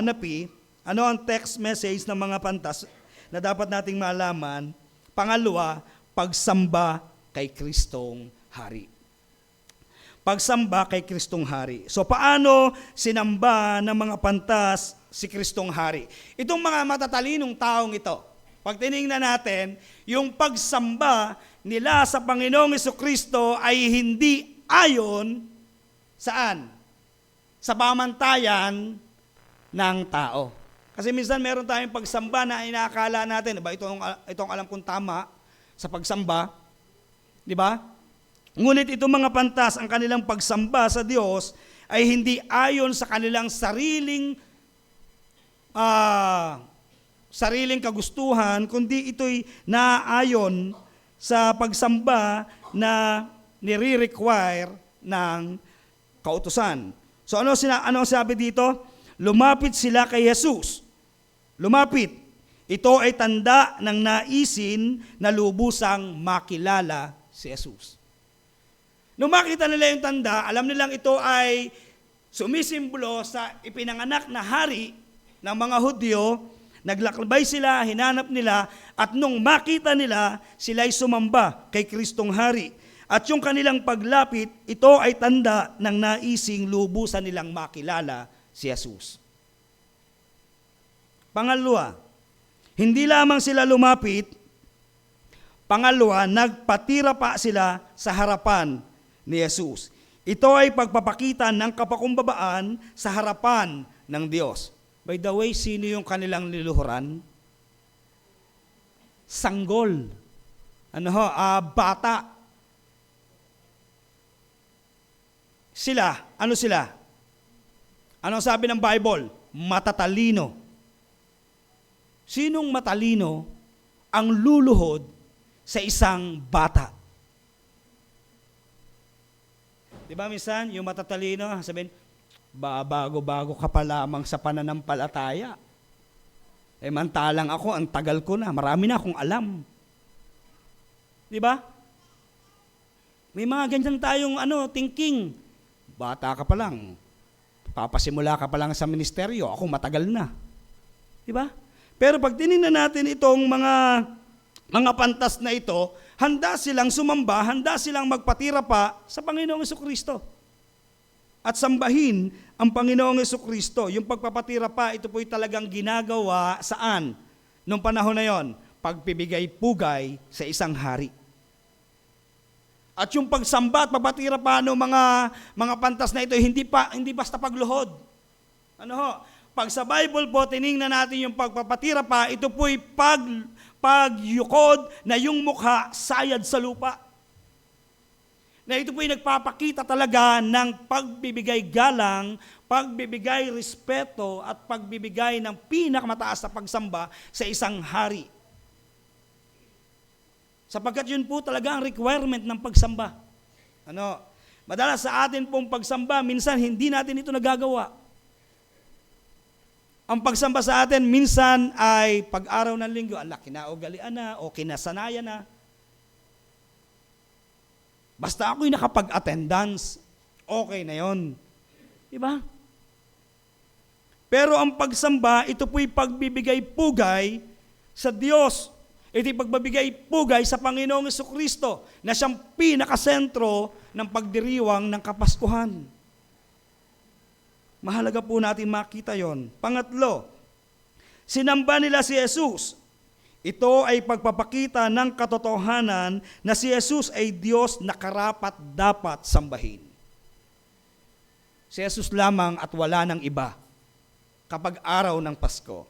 ano ang text message ng mga pantas na dapat nating malaman? Pangalawa, pagsamba kay Kristong Hari. Pagsamba kay Kristong Hari. So paano sinamba ng mga pantas si Kristong Hari? Itong mga matatalinong taong ito, pag tinignan natin, yung pagsamba nila sa Panginoong Jesucristo ay hindi ayon saan? Sa pamantayan ng tao. Kasi minsan meron tayong pagsamba na inaakala natin, diba, itong alam kong tama sa pagsamba, di ba? Ngunit itong mga pantas, ang kanilang pagsamba sa Diyos ay hindi ayon sa kanilang sariling kagustuhan, kundi ito'y naayon sa pagsamba na nire-require ng kautusan. So ano sabi dito? Lumapit sila kay Jesus. Lumapit. Ito ay tanda ng naisin na lubusang makilala si Jesus. Nung makita nila yung tanda, alam nilang ito ay sumisimbolo sa ipinanganak na hari ng mga Hudyo. Naglakbay sila, hinanap nila, at nung makita nila, sila ay sumamba kay Kristong Hari. At yung kanilang paglapit, ito ay tanda ng naising lubusan nilang makilala si Jesus. Pangalawa, hindi lamang sila lumapit, pangalawa, nagpatira pa sila sa harapan ni Jesus. Ito ay pagpapakita ng kapakumbabaan sa harapan ng Diyos. By the way, sino yung kanilang niluhuran? Sanggol. Bata. Sila, ano sila? Ano sabi ng Bible? Matatalino. Sinong matalino ang luluhod sa isang bata? Di ba minsan, yung matatalino, sabihin, bago-bago ka pa lamang sa pananampalataya. Mantalang ako, ang tagal ko na, marami na akong alam. Di ba? May mga ganyan tayong thinking. Bata ka pa lang, papasimula ka pa lang sa ministeryo, ako matagal na. Di ba? Pero pag tinignan natin itong mga pantas na ito, handa silang sumamba, handa silang magpatira pa sa Panginoong Jesucristo. At sambahin ang Panginoong Jesucristo. Yung pagpapatira pa, ito po'y talagang ginagawa saan? Nung panahon na yon, pagpibigay-pugay sa isang hari. At yung pagsamba at pagpatira pa ng mga pantas na ito, hindi basta pagluhod. Pag sa Bible po, tinignan natin yung pagpapatira pa, ito po'y pagyukod na yung mukha sayad sa lupa. Na ito po'y nagpapakita talaga ng pagbibigay galang, pagbibigay respeto, at pagbibigay ng pinakamataas na pagsamba sa isang hari. Sapagkat yun po talaga ang requirement ng pagsamba. Madalas sa atin pong pagsamba, minsan hindi natin ito nagagawa. Ang pagsamba sa atin, minsan ay pag-araw ng linggo, kinaugalian na o kinasanayan na. Basta ako'y nakapag-attendance, okay na yon. Diba? Pero ang pagsamba, ito po'y pagbibigay pugay sa Diyos. Ito'y pagbibigay pugay sa Panginoong Jesucristo na siyang pinakasentro ng pagdiriwang ng Kapaskuhan. Mahalaga po natin makita yon. Pangatlo, sinamba nila si Jesus. Ito ay pagpapakita ng katotohanan na si Jesus ay Diyos na karapat dapat sambahin. Si Jesus lamang at wala ng iba kapag araw ng Pasko.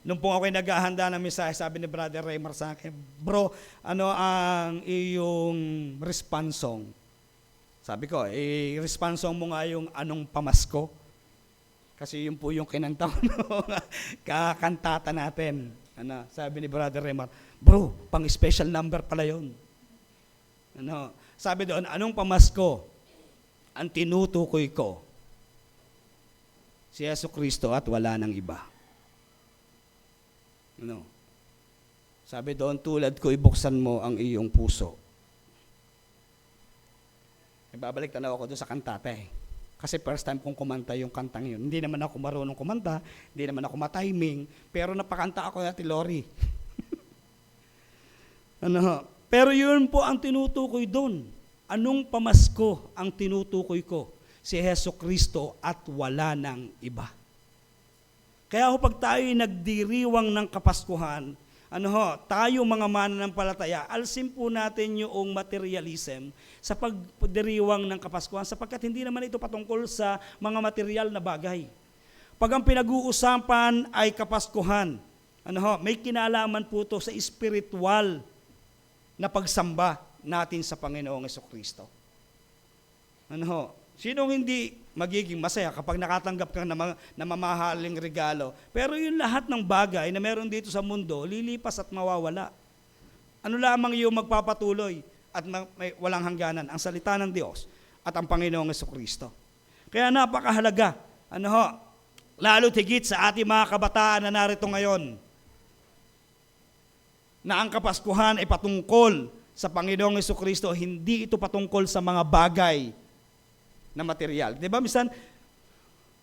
Nung po ako'y naghahanda ng mensahe, sabi ni Brother Raymar sa akin, bro, ano ang iyong response song? Sabi ko, response song mo nga yung anong pamasko. Kasi yun po yung kinanta ko nung kakantata natin. Sabi ni Brother Raymar, bro, pang special number pala yun. Sabi doon, anong pamasko ang tinutukoy ko? Si Jesucristo at wala nang iba. Sabi doon, tulad ko, ibuksan mo ang iyong puso. Babalik tanaw ako doon sa kantata Kasi first time kong kumanta yung kantang yun. Hindi naman ako marunong kumanta, hindi naman ako matiming, pero napakanta ako na Lori. Pero yun po ang tinutukoy doon. Anong pamasko ang tinutukoy ko? Si Jesucristo at wala nang iba. Kaya pag tayo nagdiriwang ng Kapaskuhan, tayo mga mananampalataya, alsin po natin yung materialism sa pagdiriwang ng Kapaskuhan sapagkat hindi naman ito patungkol sa mga material na bagay. Pag ang pinag-uusapan ay Kapaskuhan, may kinalaman po ito sa spiritual na pagsamba natin sa Panginoong Jesucristo. Sinong hindi magiging masaya kapag nakatanggap ka ng mamahaling regalo? Pero yung lahat ng bagay na meron dito sa mundo, lilipas at mawawala. Ano lamang yung magpapatuloy at may walang hangganan? Ang salita ng Diyos at ang Panginoong Jesucristo. Kaya napakahalaga, lalo higit sa ating mga kabataan na narito ngayon, na ang Kapaskuhan ay patungkol sa Panginoong Jesucristo, hindi ito patungkol sa mga bagay na material. Di ba, minsan,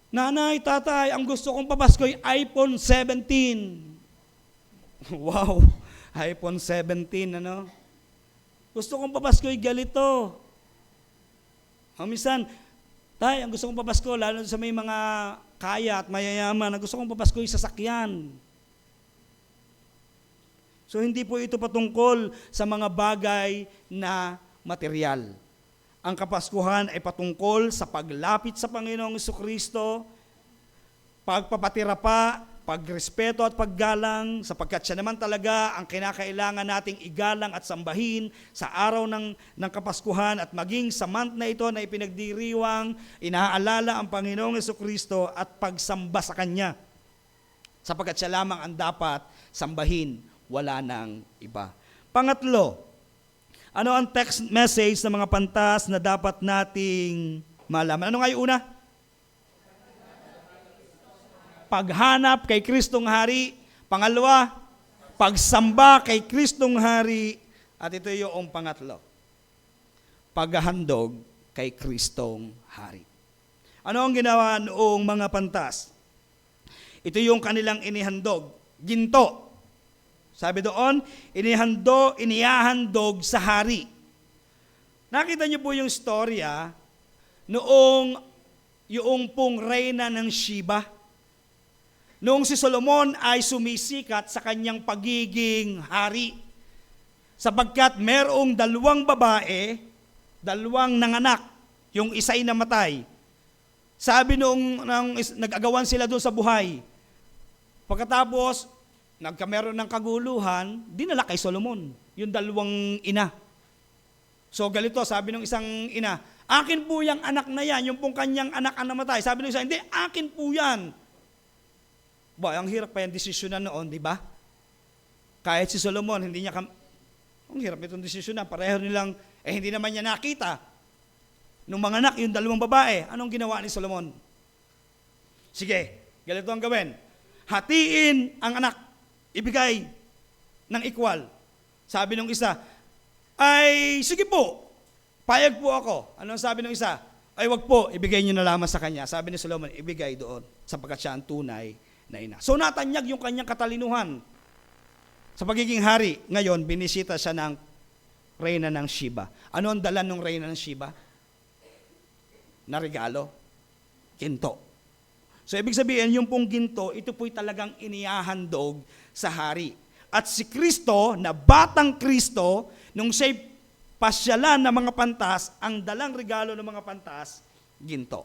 nanay, tatay, ang gusto kong papasko'y iPhone 17. Wow, iPhone 17, Gusto kong papasko'y galito. Minsan, tay, ang gusto kong papasko, lalo sa may mga kaya at mayayaman, ang gusto kong papasko'y sasakyan. So, hindi po ito patungkol sa mga bagay na material. Ang Kapaskuhan ay patungkol sa paglapit sa Panginoong Jesucristo, pagpapatira pa, pagrespeto at paggalang, sapagkat siya naman talaga ang kinakailangan nating igalang at sambahin sa araw ng Kapaskuhan at maging sa month na ito na ipinagdiriwang, inaalala ang Panginoong Jesucristo at pagsamba sa Kanya. Sapagkat siya lamang ang dapat sambahin, wala nang iba. Pangatlo, ano ang text message ng mga pantas na dapat nating malaman? Ano nga yung una? Paghanap kay Kristong Hari. Pangalawa, pagsamba kay Kristong Hari. At ito yung pangatlo. Paghahandog kay Kristong Hari. Ano ang ginawa noong mga pantas? Ito yung kanilang inihandog. Ginto. Sabi doon, inihahandog sa hari. Nakita niyo po yung storya noong yung pong reyna ng Sheba. Noong si Solomon ay sumisikat sa kanyang pagiging hari. Sapagkat merong 2 babae, 2 nanganak, yung isa'y namatay. Sabi noong nag-agawan sila doon sa buhay. Pagkatapos, nagkameron ng kaguluhan, dinala kay Solomon, yung 2 ina. So galito, sabi ng isang ina, akin po yung anak na yan, yung pong kanyang anak ang namatay. Sabi ng isa, hindi, akin po yan. Ang hirap pa yung desisyon na noon, di ba? Kahit si Solomon, hindi niya ang hirap itong desisyon na, pareho nilang, hindi naman niya nakita. Nung mga anak, yung 2 babae, anong ginawa ni Solomon? Sige, ganito ang gawin. Hatiin ang anak, ibigay ng equal. Sabi nung isa, ay sige po, payag po ako. Anong sabi nung isa? Ay wag po, ibigay niyo na lamang sa kanya. Sabi ni Solomon, ibigay doon, sapagkat siya ang tunay na ina. So natanyag yung kanyang katalinuhan. Sa pagiging hari, ngayon, binisita siya ng reyna ng Sheba. Ano ang dala ng reyna ng Sheba? Na regalo? Ginto. So ibig sabihin, yung pong ginto, ito po'y talagang inihahandog sa hari. At si Kristo, na batang Kristo, nung siya'y pasyalan ng mga pantas, ang dalang regalo ng mga pantas, ginto.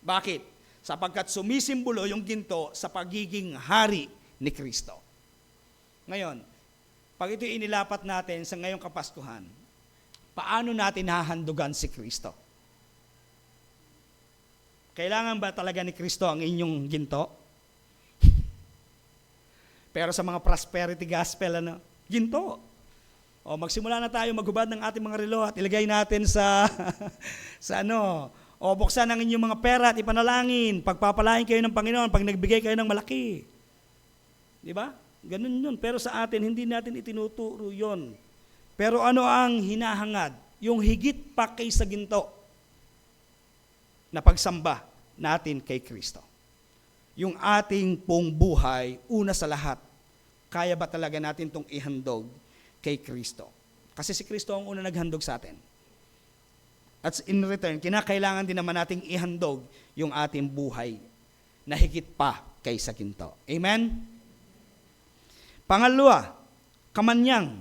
Bakit? Sapagkat sumisimbolo yung ginto sa pagiging hari ni Kristo. Ngayon, pag ito inilapat natin sa ngayong Kapaskuhan, paano natin hahandugan si Kristo? Kailangan ba talaga ni Kristo ang inyong ginto? Pero sa mga prosperity gospel, ginto. O magsimula na tayo maghubad ng ating mga relo at ilagay natin sa o buksan ang inyong mga pera at ipanalangin. Pagpapalain kayo ng Panginoon pag nagbigay kayo ng malaki. Di ba? Ganun yun. Pero sa atin, hindi natin itinuturo yun. Pero ano ang hinahangad? Yung higit pa kaysa ginto na pagsamba natin kay Kristo. Yung ating pong buhay, una sa lahat, kaya ba talaga natin itong ihandog kay Kristo? Kasi si Kristo ang una naghandog sa atin. At in return, kinakailangan din naman nating ihandog yung ating buhay na higit pa kaysa ginto. Amen? Pangalawa, kamanyang.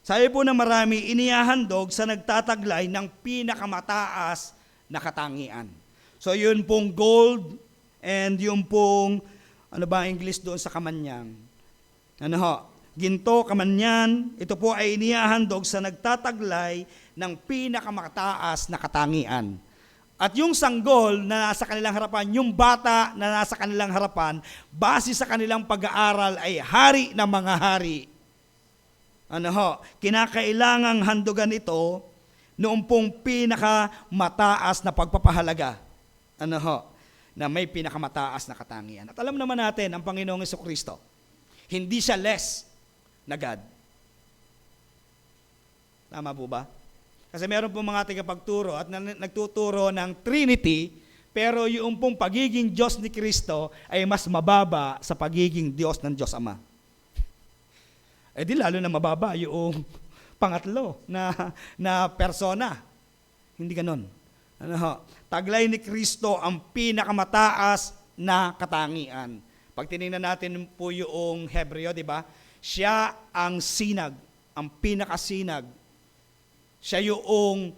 Sabi po na marami, inihahandog sa nagtataglay ng pinakamataas na katangian. So yun pong gold and yung pong, ano ba ang English doon sa kamanyang? Ginto, kamanyan, ito po ay inihahandog sa nagtataglay ng pinakamataas na katangian. At yung sanggol na nasa kanilang harapan, yung bata na nasa kanilang harapan, base sa kanilang pag-aaral ay hari ng mga hari. Kinakailangang handugan ito noong pong pinakamataas na pagpapahalaga. Na may pinakamataas na katangian. At alam naman natin, ang Panginoong Jesucristo, hindi siya less na God. Tama po ba? Kasi meron pong mga tagapagturo at nagtuturo ng Trinity, pero yung pong pagiging Diyos ni Kristo ay mas mababa sa pagiging Diyos ng Diyos Ama. Di lalo na mababa yung pangatlo na persona. Hindi ganon. Taglay ni Kristo ang pinakamataas na katangian. Pag tinignan natin po yung Hebreo, di ba? Siya ang sinag, ang pinakasinag. Siya yung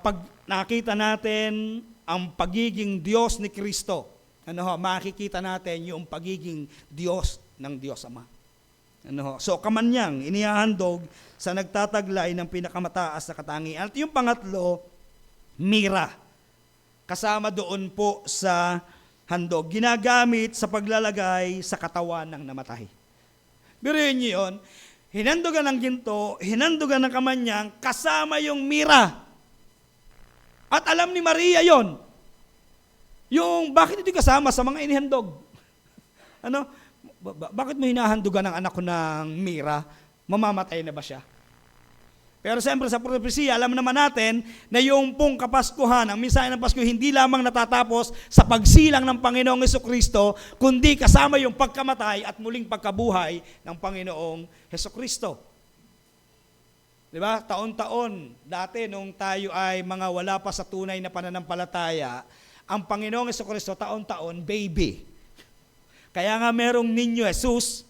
pag nakita natin ang pagiging Diyos ni Kristo, makikita natin yung pagiging Diyos ng Diyos Ama. So kamanyang, inihahandog sa nagtataglay ng pinakamataas na katangian. At yung pangatlo, mira. Kasama doon po sa handog. Ginagamit sa paglalagay sa katawan ng namatay. Biruin niyo yun, hinandugan ng ginto, hinandugan ng kamanyang, kasama yung mira. At alam ni Maria yon. Yung bakit ito kasama sa mga inihandog? Bakit mo hinahandugan ng anak ko ng mira? Mamamatay na ba siya? Pero siyempre sa propesya, alam naman natin na yung pong Kapaskuhan, ang mensahe ng Pasko, hindi lamang natatapos sa pagsilang ng Panginoong Hesukristo, kundi kasama yung pagkamatay at muling pagkabuhay ng Panginoong Hesukristo. Diba? Taon-taon, dati nung tayo ay mga wala pa sa tunay na pananampalataya, ang Panginoong Hesukristo taon-taon, baby. Kaya nga merong Ninyo Jesus.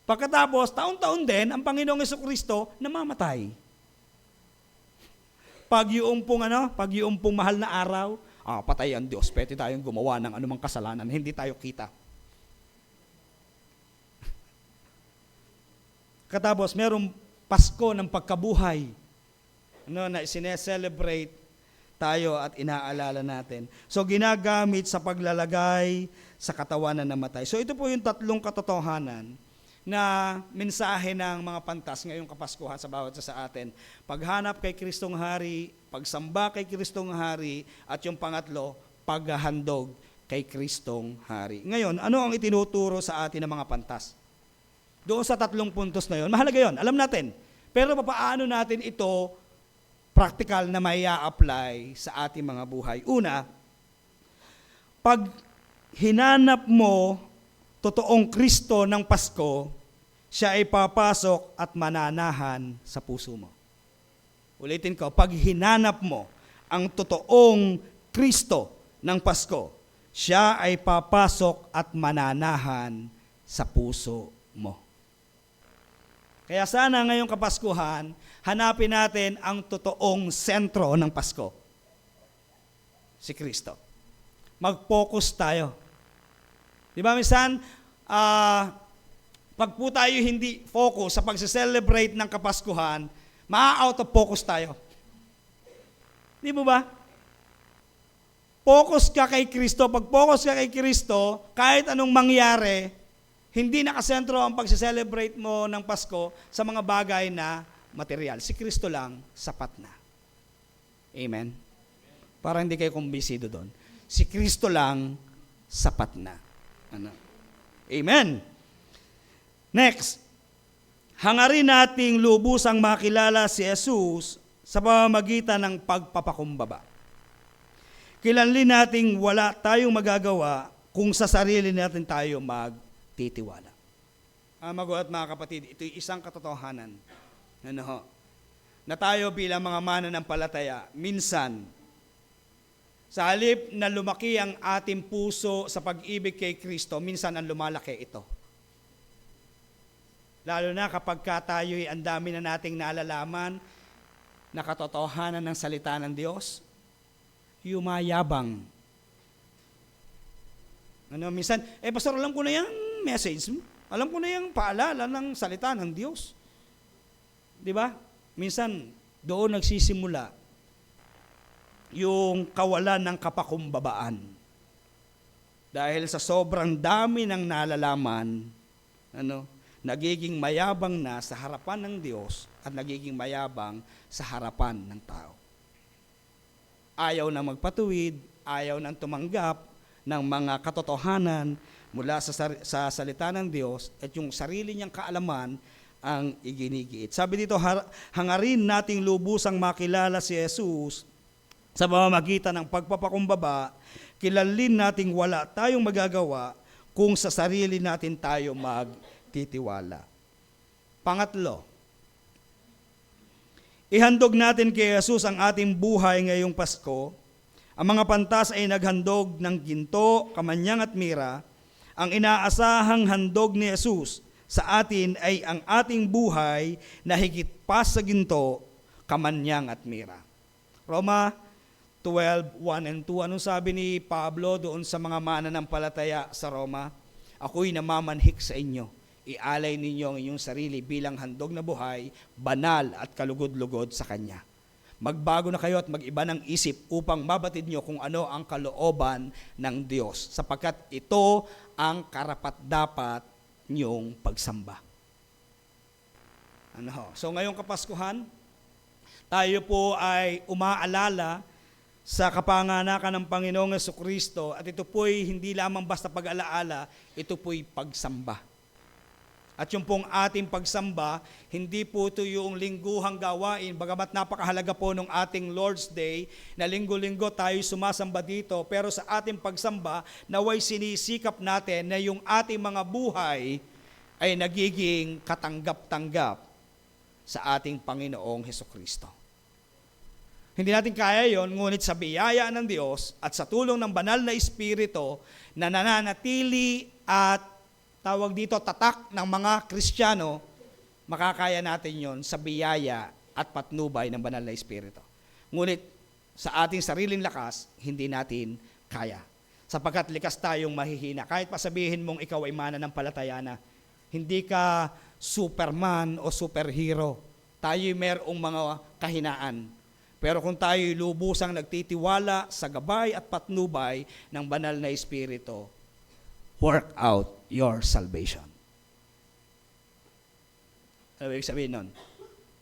Pagkatapos, taon-taon din, ang Panginoong Hesukristo namamatay. Pag yung pong mahal na araw, patay ang Diyos, pwede tayong gumawa ng anumang kasalanan, hindi tayo kita. Katapos, merong Pasko ng pagkabuhay, na sineselebrate tayo at inaalala natin. So, ginagamit sa paglalagay sa katawan na namatay. So, ito po yung tatlong katotohanan na mensahe ng mga pantas ngayong Kapaskuhan sa bawat isa sa atin. Paghanap kay Kristong Hari, pagsamba kay Kristong Hari, at yung pangatlo, paghahandog kay Kristong Hari. Ngayon, ano ang itinuturo sa atin ng mga pantas? Doon sa 3 puntos na yon, mahalaga yon, alam natin. Pero paano natin ito practical na may apply sa ating mga buhay? Una, pag hinanap mo totoong Kristo ng Pasko, siya ay papasok at mananahan sa puso mo. Ulitin ko, pag hinanap mo ang totoong Kristo ng Pasko, siya ay papasok at mananahan sa puso mo. Kaya sana ngayong Kapaskuhan, hanapin natin ang totoong sentro ng Pasko. Si Kristo. Mag-focus tayo. Di ba minsan, pag po tayo hindi focus sa pagse-celebrate ng Kapaskuhan, ma-out of focus tayo. Di ba? Focus ka kay Kristo. Pag focus ka kay Kristo, kahit anong mangyari, hindi nakasentro ang pagse-celebrate mo ng Pasko sa mga bagay na material. Si Kristo lang, sapat na. Amen? Para hindi kayo kumbisido doon. Si Kristo lang, sapat na. Ano? Amen. Next, hangarin nating lubusang makilala si Jesus sa pamamagitan ng pagpapakumbaba. Kilanlin nating wala tayong magagawa kung sa sarili natin tayo magtitiwala. Magulat mga kapatid, ito'y isang katotohanan. Na tayo bilang mga mananampalataya, minsan, sa halip na lumaki ang ating puso sa pag-ibig kay Kristo, minsan ang lumalaki ito. Lalo na kapag tayo'y ang dami na nating nalalaman na katotohanan ng salita ng Diyos, yumayabang. Minsan, pastor, alam ko na yung message, alam ko na yung paalala ng salita ng Diyos. Di ba? Minsan, doon nagsisimula yung kawalan ng kapakumbabaan. Dahil sa sobrang dami ng nalalaman, nagiging mayabang na sa harapan ng Diyos at nagiging mayabang sa harapan ng tao. Ayaw na magpatuwid, ayaw nang tumanggap ng mga katotohanan mula sa salita ng Diyos at yung sarili niyang kaalaman ang iginigiit. Sabi dito, hangarin nating lubusang makilala si Jesus sa pamamagitan ng pagpapakumbaba, kilalin nating wala tayong magagawa kung sa sarili natin tayo magtitiwala. Pangatlo, ihandog natin kay Jesus ang ating buhay ngayong Pasko. Ang mga pantas ay naghandog ng ginto, kamanyang at mira. Ang inaasahang handog ni Jesus sa atin ay ang ating buhay na higit pa sa ginto, kamanyang at mira. Roma 12:1 and 2. Anong sabi ni Pablo doon sa mga mananampalataya sa Roma? Ako'y namamanhik sa inyo. Ialay ninyo ang inyong sarili bilang handog na buhay, banal at kalugod-lugod sa Kanya. Magbago na kayo at mag-iba ng isip upang mabatid nyo kung ano ang kalooban ng Diyos, sapagkat ito ang karapat-dapat nyong pagsamba. So ngayong Kapaskuhan, tayo po ay umaalala sa kapanganakan ng Panginoong Jesucristo, at ito po'y hindi lamang basta pag-alaala, ito po'y pagsamba. At yung pong ating pagsamba, hindi po ito yung lingguhang gawain, bagamat napakahalaga po nung ating Lord's Day, na linggo-linggo tayo sumasamba dito, pero sa ating pagsamba, naway sinisikap natin na yung ating mga buhay ay nagiging katanggap-tanggap sa ating Panginoong Jesucristo. Hindi natin kaya yon, ngunit sa biyaya ng Diyos at sa tulong ng banal na Espiritu na nananatili at tawag dito tatak ng mga Kristiyano, makakaya natin yon sa biyaya at patnubay ng banal na Espiritu. Ngunit sa ating sariling lakas, hindi natin kaya. Sapagkat likas tayong mahihina. Kahit pa sabihin mong ikaw ay mananampalataya na, hindi ka superman o superhero. Tayo'y merong mga kahinaan. Pero kung tayo'y lubusang nagtitiwala sa gabay at patnubay ng banal na Espiritu, work out your salvation. Ano ibig sabihin nun?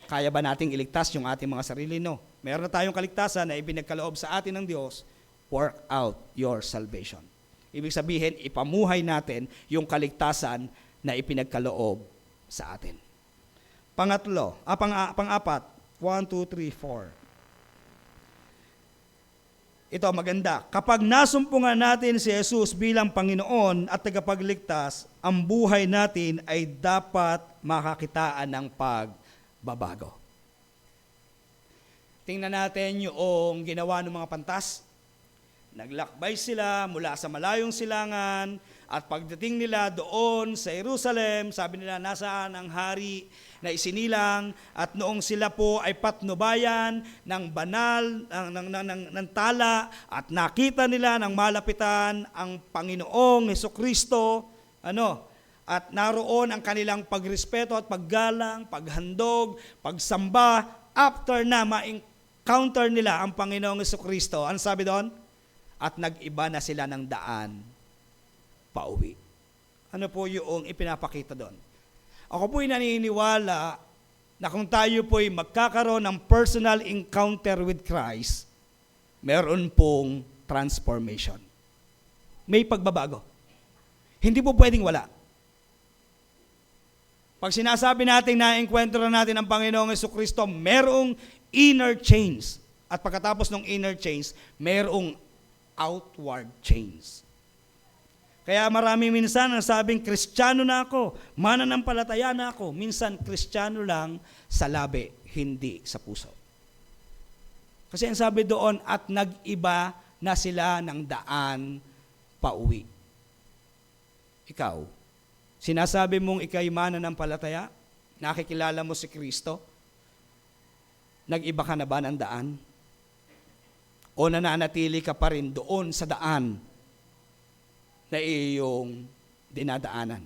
Kaya ba nating iligtas yung ating mga sarili? No. Meron na tayong kaligtasan na ipinagkaloob sa atin ng Diyos. Work out your salvation. Ibig sabihin, ipamuhay natin yung kaligtasan na ipinagkaloob sa atin. Pangatlo, pang-apat, 1, 2, 3, 4. Ito, maganda. Kapag nasumpungan natin si Jesus bilang Panginoon at tagapagligtas, ang buhay natin ay dapat makakitaan ng pagbabago. Tingnan natin yung ginawa ng mga pantas. Naglakbay sila mula sa malayong silangan at pagdating nila doon sa Jerusalem, sabi nila nasaan ang hari na isinilang at noong sila po ay patnubayan ng banal, ng tala at nakita nila ng malapitan ang Panginoong Hesukristo, at naroon ang kanilang pagrespeto at paggalang, paghandog, pagsamba after na ma-encounter nila ang Panginoong Hesukristo. Ano sabi doon? At nag-iba na sila ng daan pauwi. Ano po yung ipinapakita doon? Ako po'y naniniwala na kung tayo po'y magkakaroon ng personal encounter with Christ, meron pong transformation. May pagbabago. Hindi po pwedeng wala. Pag sinasabi natin na enkwentro natin ang Panginoong Hesukristo, merong inner change. At pagkatapos ng inner change, merong outward change. Kaya marami minsan ang sabing, Kristiyano na ako, mananampalataya na ako. Minsan, Kristiyano lang sa labi, hindi sa puso. Kasi ang sabi doon, at nag-iba na sila ng daan pauwi. Ikaw, sinasabi mong ikay mananampalataya, nakikilala mo si Kristo, nag-iba ka na ba ng daan? O nananatili ka pa rin doon sa daan na iyong dinadaanan?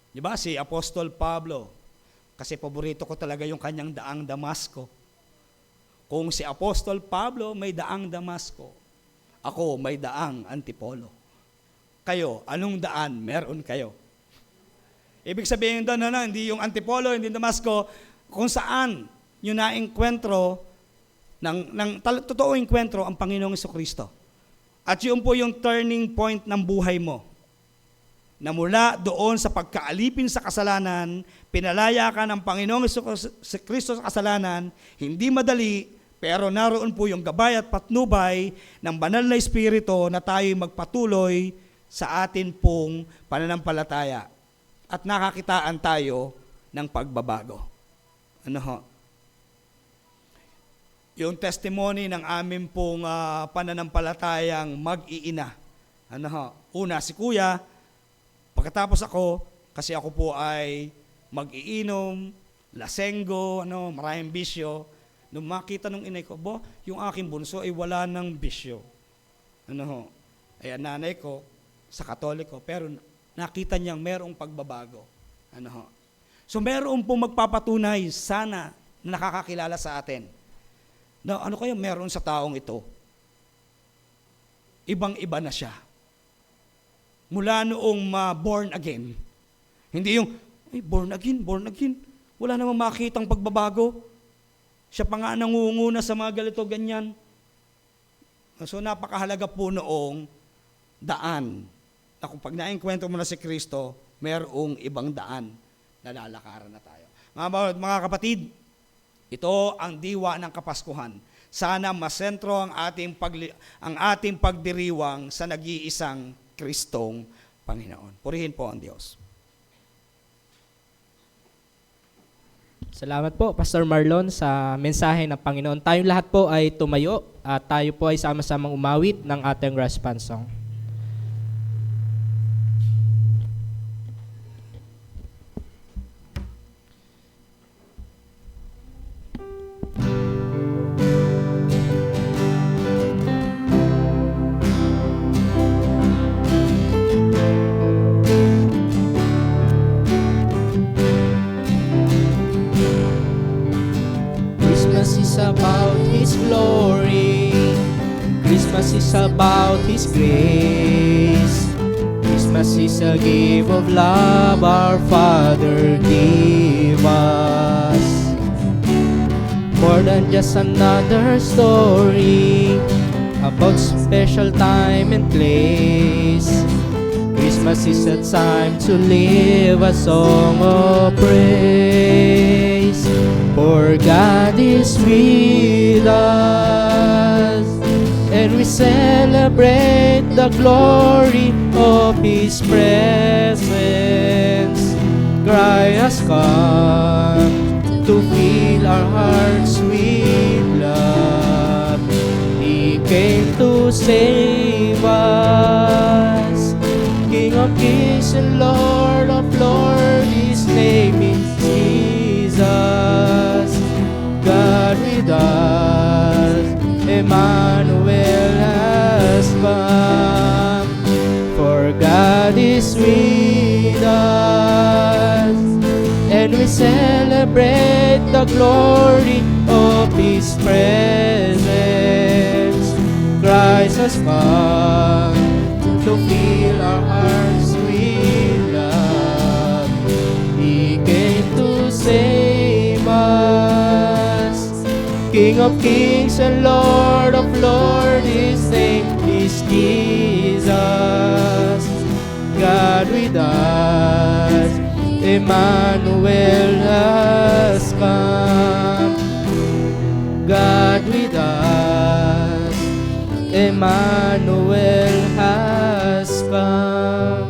Di ba si Apostol Pablo, kasi paborito ko talaga yung kanyang daang Damasco. Kung si Apostol Pablo may daang Damasco, ako may daang Antipolo. Kayo, anong daan meron kayo? Ibig sabihin doon, hindi yung Antipolo, hindi Damasco, kung saan nyo na-enkwentro ng totoong enkwentro ang Panginoong Hesukristo. At yun po yung turning point ng buhay mo. Na mula doon sa pagkaalipin sa kasalanan, pinalaya ka ng Panginoong Hesukristo sa kasalanan, hindi madali, pero naroon po yung gabay at patnubay ng banal na Espiritu na tayo magpatuloy sa atin pong pananampalataya. At nakakitaan tayo ng pagbabago. Yung testimony ng amin pong pananampalatayang mag-iina. Una, si Kuya, pagkatapos ako, kasi ako po ay mag-iinom, lasenggo, maraming bisyo. Nung makita nung inay ko, yung aking bunso ay wala ng bisyo. Ay nanay ko, sa Katoliko, pero nakita niyang merong pagbabago. So meron pong magpapatunay sana na nakakakilala sa atin. Na ano kaya meron sa taong ito? Ibang-iba na siya. Mula noong born again. Hindi yung, born again. Wala namang makitang pagbabago. Siya pa nga nangunguna sa mga ganito, ganyan. So napakahalaga po noong daan. Na kung pag na-enkwentro mo na si Kristo, merong ibang daan na lalakaran na tayo. Mga kapatid, ito ang diwa ng Kapaskuhan. Sana masentro ang ating pagdiriwang sa nag-iisang Kristong Panginoon. Purihin po ang Diyos. Salamat po, Pastor Marlon, sa mensahe ng Panginoon. Tayong lahat po ay tumayo at tayo po ay sama-samang umawit ng ating response song. About His glory, Christmas is about His grace, Christmas Christmas is a gift of love our Father gave us. More than just another story about special time and place. Christmas is a time to live a song of praise. For God is with us, and we celebrate the glory of His presence. Christ has come to fill our hearts with love. He came to save us. King of kings and Lord of lords, His name is Jesus. God with us, Emmanuel has come. For God is with us, and we celebrate the glory of His presence. Christ has come to fill our hearts with love. He came to save us. King of kings and Lord of lords, His name is Jesus. God with us, Emmanuel has come. God with us, Emmanuel has come.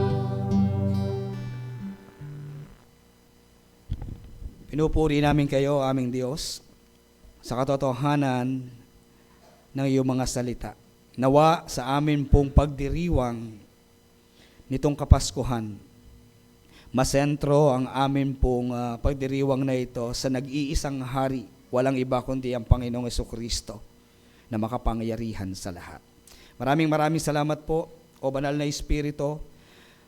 Pinupuri namin kayo, aming Diyos, sa katotohanan ng iyong mga salita. Nawa sa amin pong pagdiriwang nitong Kapaskuhan, masentro ang amin pong pagdiriwang na ito sa nag-iisang hari, walang iba kundi ang Panginoong Jesucristo na makapangyarihan sa lahat. Maraming salamat po, o Banal na Espiritu.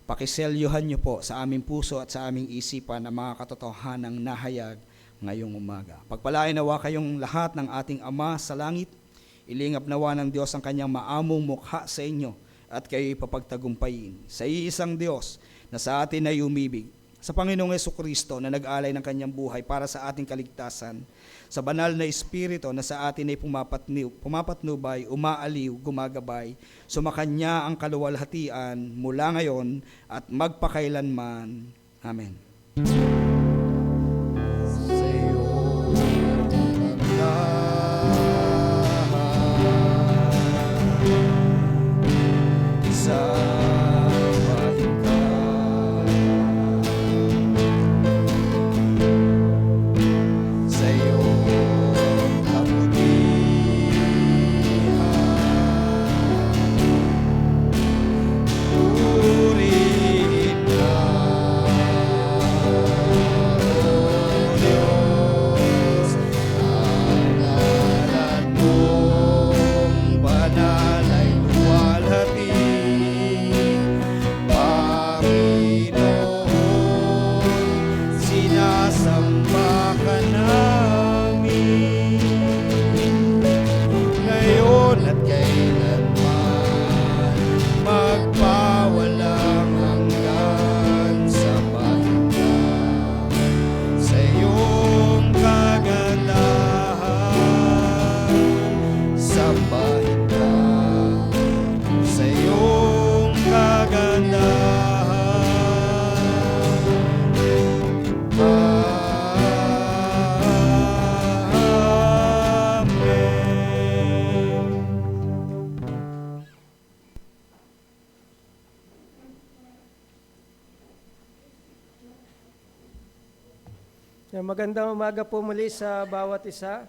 Pakiselyuhan niyo po sa aming puso at sa aming isipan ang mga katotohanang nahayag ngayong umaga. Pagpalain nawa kayong lahat ng ating Ama sa langit. Ilingap nawa ng Diyos ang kanyang maamong mukha sa inyo at kayo'y papagtagumpayin sa iisang Diyos na sa atin ay umibig, sa Panginoong Jesucristo na nag-alay ng kanyang buhay para sa ating kaligtasan, sa Banal na Espiritu na sa atin ay pumapatnubay, umaaliw, gumagabay, sumakanya ang kaluwalhatian mula ngayon at magpakailanman. Amen. Magandang umaga po muli sa bawat isa.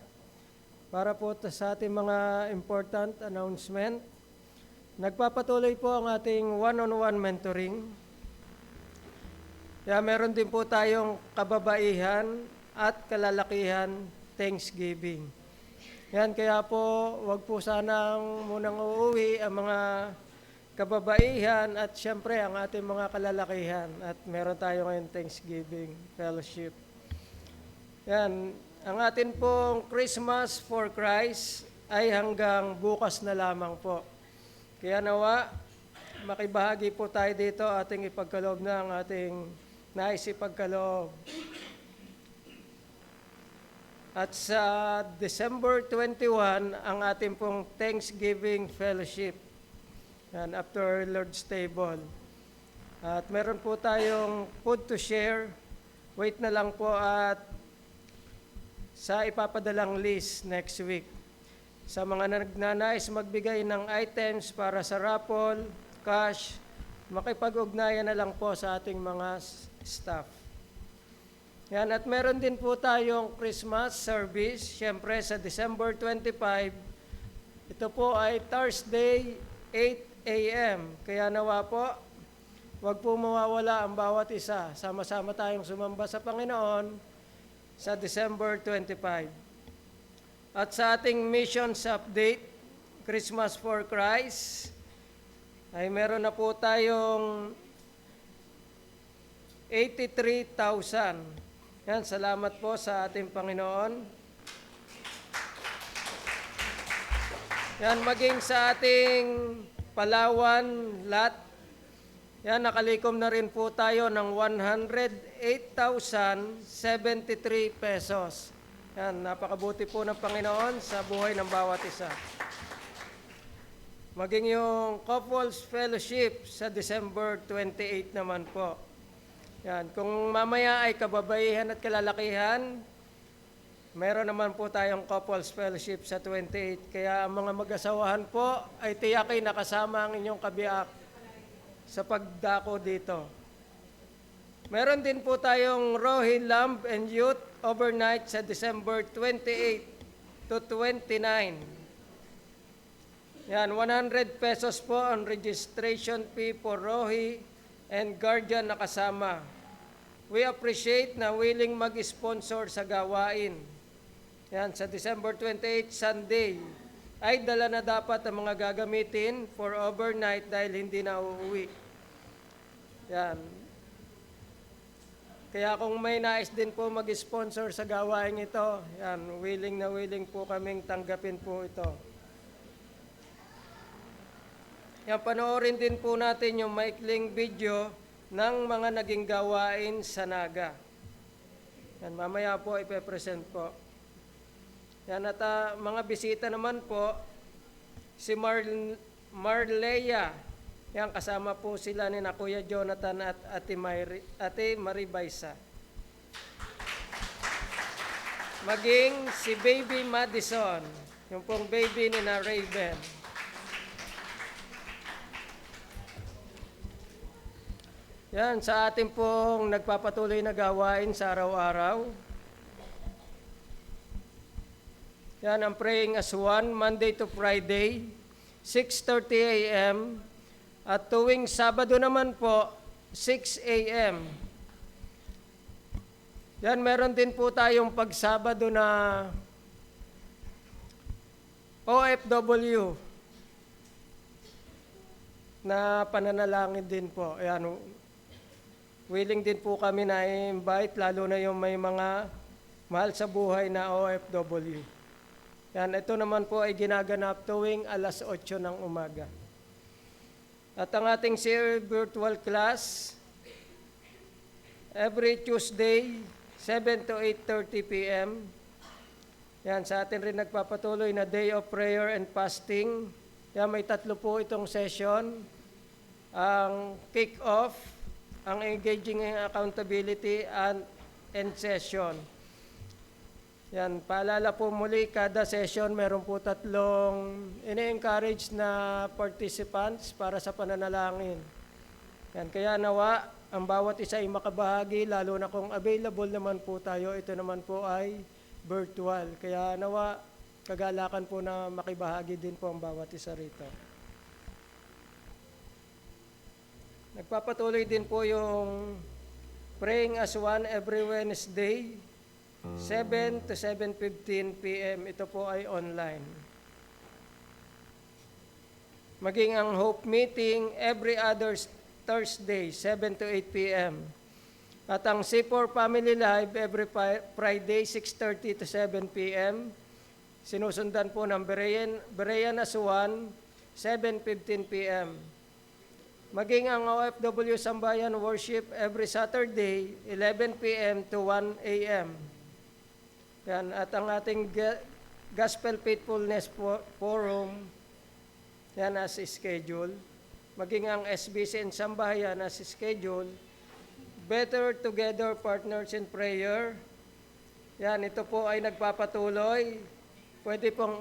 Para po sa ating mga important announcement, nagpapatuloy po ang ating one-on-one mentoring. Kaya meron din po tayong kababaihan at kalalakihan Thanksgiving. Yan, kaya po wag po sanang munang uuwi ang mga kababaihan at siyempre ang ating mga kalalakihan. At meron tayo ngayon Thanksgiving Fellowship. Yan, ang atin pong Christmas for Christ ay hanggang bukas na lamang po. Kaya nawa, makibahagi po tayo dito ating ipagkaloob ng ating nais ipagkaloob. At sa December 21, ang ating pong Thanksgiving Fellowship. Yan, after Lord's Table. At meron po tayong food to share. Wait na lang po at sa ipapadalang list next week. Sa mga nagnanais magbigay ng items para sa raffle, cash, makipag-ugnayan na lang po sa ating mga staff. Yan, at meron din po tayong Christmas service, syempre sa December 25. Ito po ay Thursday, 8 a.m. Kaya nawa po, wag po mawawala ang bawat isa. Sama-sama tayong sumamba sa Panginoon sa December 25. At sa ating missions update, Christmas for Christ, ay meron na po tayong 83,000. Yan, salamat po sa ating Panginoon. Yan, maging sa ating Palawan lot, yan, nakalikom na rin po tayo ng 108,073 pesos. Yan, napakabuti po ng Panginoon sa buhay ng bawat isa. Maging yung Couples Fellowship sa December 28 naman po. Yan, kung mamaya ay kababaihan at kalalakihan, meron naman po tayong Couples Fellowship sa 28. Kaya ang mga mag-asawahan po ay tiyakin nakasama ang inyong kabiyak sa pagdako dito. Meron din po tayong Rohi Lamb and Youth overnight sa December 28 to 29. Yan, 100 pesos po ang registration fee for Rohi and guardian na kasama. We appreciate na willing mag-sponsor sa gawain. Yan, sa December 28, Sunday, ay dala na dapat ang mga gagamitin for overnight dahil hindi na uuwi. Yan. Kaya kung may nais din po mag-sponsor sa gawain ito, yan, willing na willing po kaming tanggapin po ito. Yan, panoorin din po natin yung maikling video ng mga naging gawain sa Naga. Yan, mamaya po ipepresent po. Yan, at mga bisita naman po, si Marleya. Yan, kasama po sila ni na Kuya Jonathan at Ate Maribaysa. Maging si Baby Madison, yung pong baby ni na Raven. Yan, sa ating pong nagpapatuloy na gawain sa araw-araw. Yan, ang Praying as One, Monday to Friday, 6:30 a.m. At tuwing Sabado naman po, 6 a.m. Yan, meron din po tayong pagsabado na OFW na pananalangin din po. Yan, willing din po kami na invite, lalo na yung may mga mahal sa buhay na OFW. Yan, ito naman po ay ginaganap tuwing alas 8 ng umaga. At ang ating virtual class, every Tuesday, 7 to 8:30 p.m. Yan, sa atin rin nagpapatuloy na Day of Prayer and Fasting. Yan, may 3 po itong session. Ang kick-off, ang engaging in accountability, and end session. Yan, paalala po muli, kada session meron po 3 ini-encourage na participants para sa pananalangin. Yan, kaya nawa, ang bawat isa ay makabahagi, lalo na kung available naman po tayo, ito naman po ay virtual. Kaya nawa, kagalakan po na makibahagi din po ang bawat isa rito. Nagpapatuloy din po yung Praying as One every Wednesday, 7 to 7:15 p.m. Ito po ay online. Maging ang Hope Meeting every other Thursday, 7 to 8 p.m. At ang C4 Family Live every Friday, 6:30 to 7 p.m. Sinusundan po ng Berean as One, 7:15 p.m. maging ang OFW Sambayan worship every Saturday, 11 p.m. to 1 a.m. Yan, at ang ating Gospel Faithfulness Forum, yan as schedule. Maging ang SBC and Sambayan as schedule. Better Together Partners in Prayer. Yan, ito po ay nagpapatuloy. Pwede pong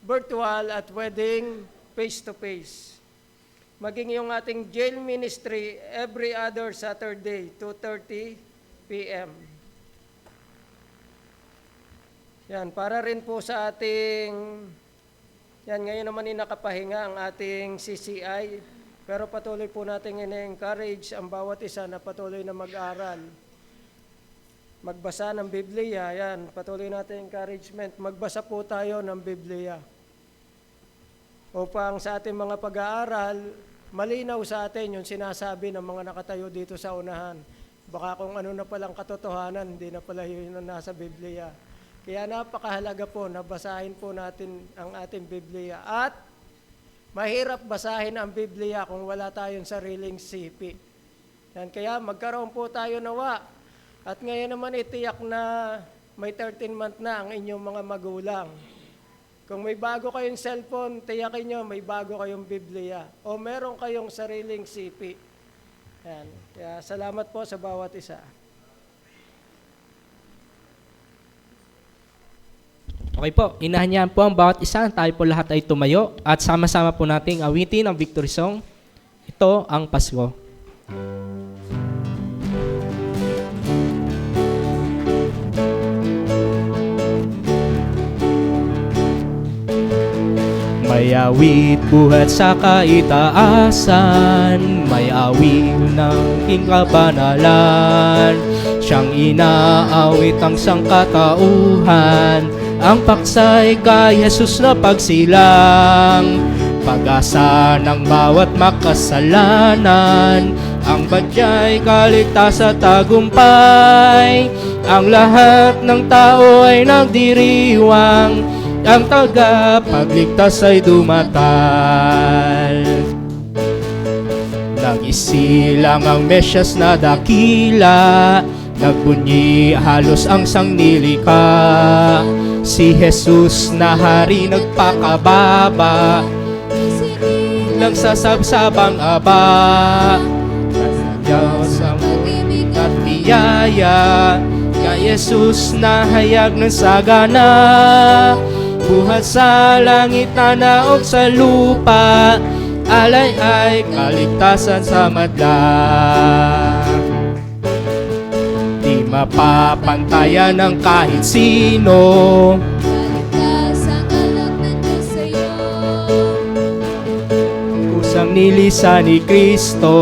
virtual at pwedeng face-to-face. Maging yung ating jail ministry every other Saturday, 2:30 p.m. Yan, para rin po sa ating, yan, ngayon naman nakapahinga ang ating CCI, pero patuloy po natin ina-encourage ang bawat isa na patuloy na mag-aral. Magbasa ng Biblia, yan, patuloy natin encouragement. Magbasa po tayo ng Biblia. Upang sa ating mga pag-aaral, malinaw sa atin yung sinasabi ng mga nakatayo dito sa unahan. Baka kung ano na palang katotohanan, hindi na pala yun na nasa Biblia. Kaya napakahalaga po na basahin po natin ang ating Biblia. At mahirap basahin ang Biblia kung wala tayong sariling sipi. Yan, kaya magkaroon po tayo nawa. At ngayon naman itiyak na may 13-month na ang inyong mga magulang. Kung may bago kayong cellphone, tiyakin nyo may bago kayong Biblia. O meron kayong sariling sipi. Yan. Kaya salamat po sa bawat isa. Okay po, inahanyahan po ang bawat isa. Tayo po lahat ay tumayo at sama-sama po nating awitin ang victory song. Ito ang Pasko. May awit buhat sa kaitaasan, may awit ng king kabanalan. Siyang inaawit ang sangkatauhan, ang paksay kay Jesus na pagsilang. Pag-asa ng bawat makasalanan, ang badyay kaligtas at tagumpay. Ang lahat ng tao ay nagdiriwang, ang tagapagligtas ay dumatal. Nag-isilang ang Mesyas na dakila, nagbunyi halos ang sangnilika. Si Jesus na hari nagpakababa, lang sa sabsabang aba. Diyos ang ulit at biyaya, kay Jesus na hayag ng sagana. Buhat sa langit na naog sa lupa, alay ay kaligtasan sa madla. Di mapapantayan ng kahit sino, kusang nilisan ni Kristo,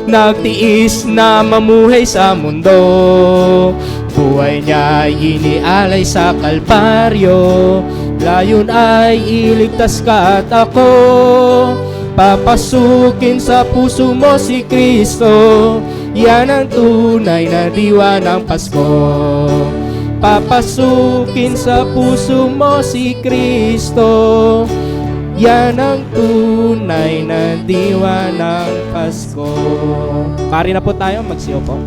nagtiis na mamuhay sa mundo. Buhay niya ay inialay sa Kalbaryo, layon ay iligtas ka at ako. Papasukin sa puso mo si Kristo, yan ang tunay na diwa ng Pasko. Papasukin sa puso mo si Kristo, yan ang tunay na diwa ng Pasko. Pari na po tayo, magsiyo po.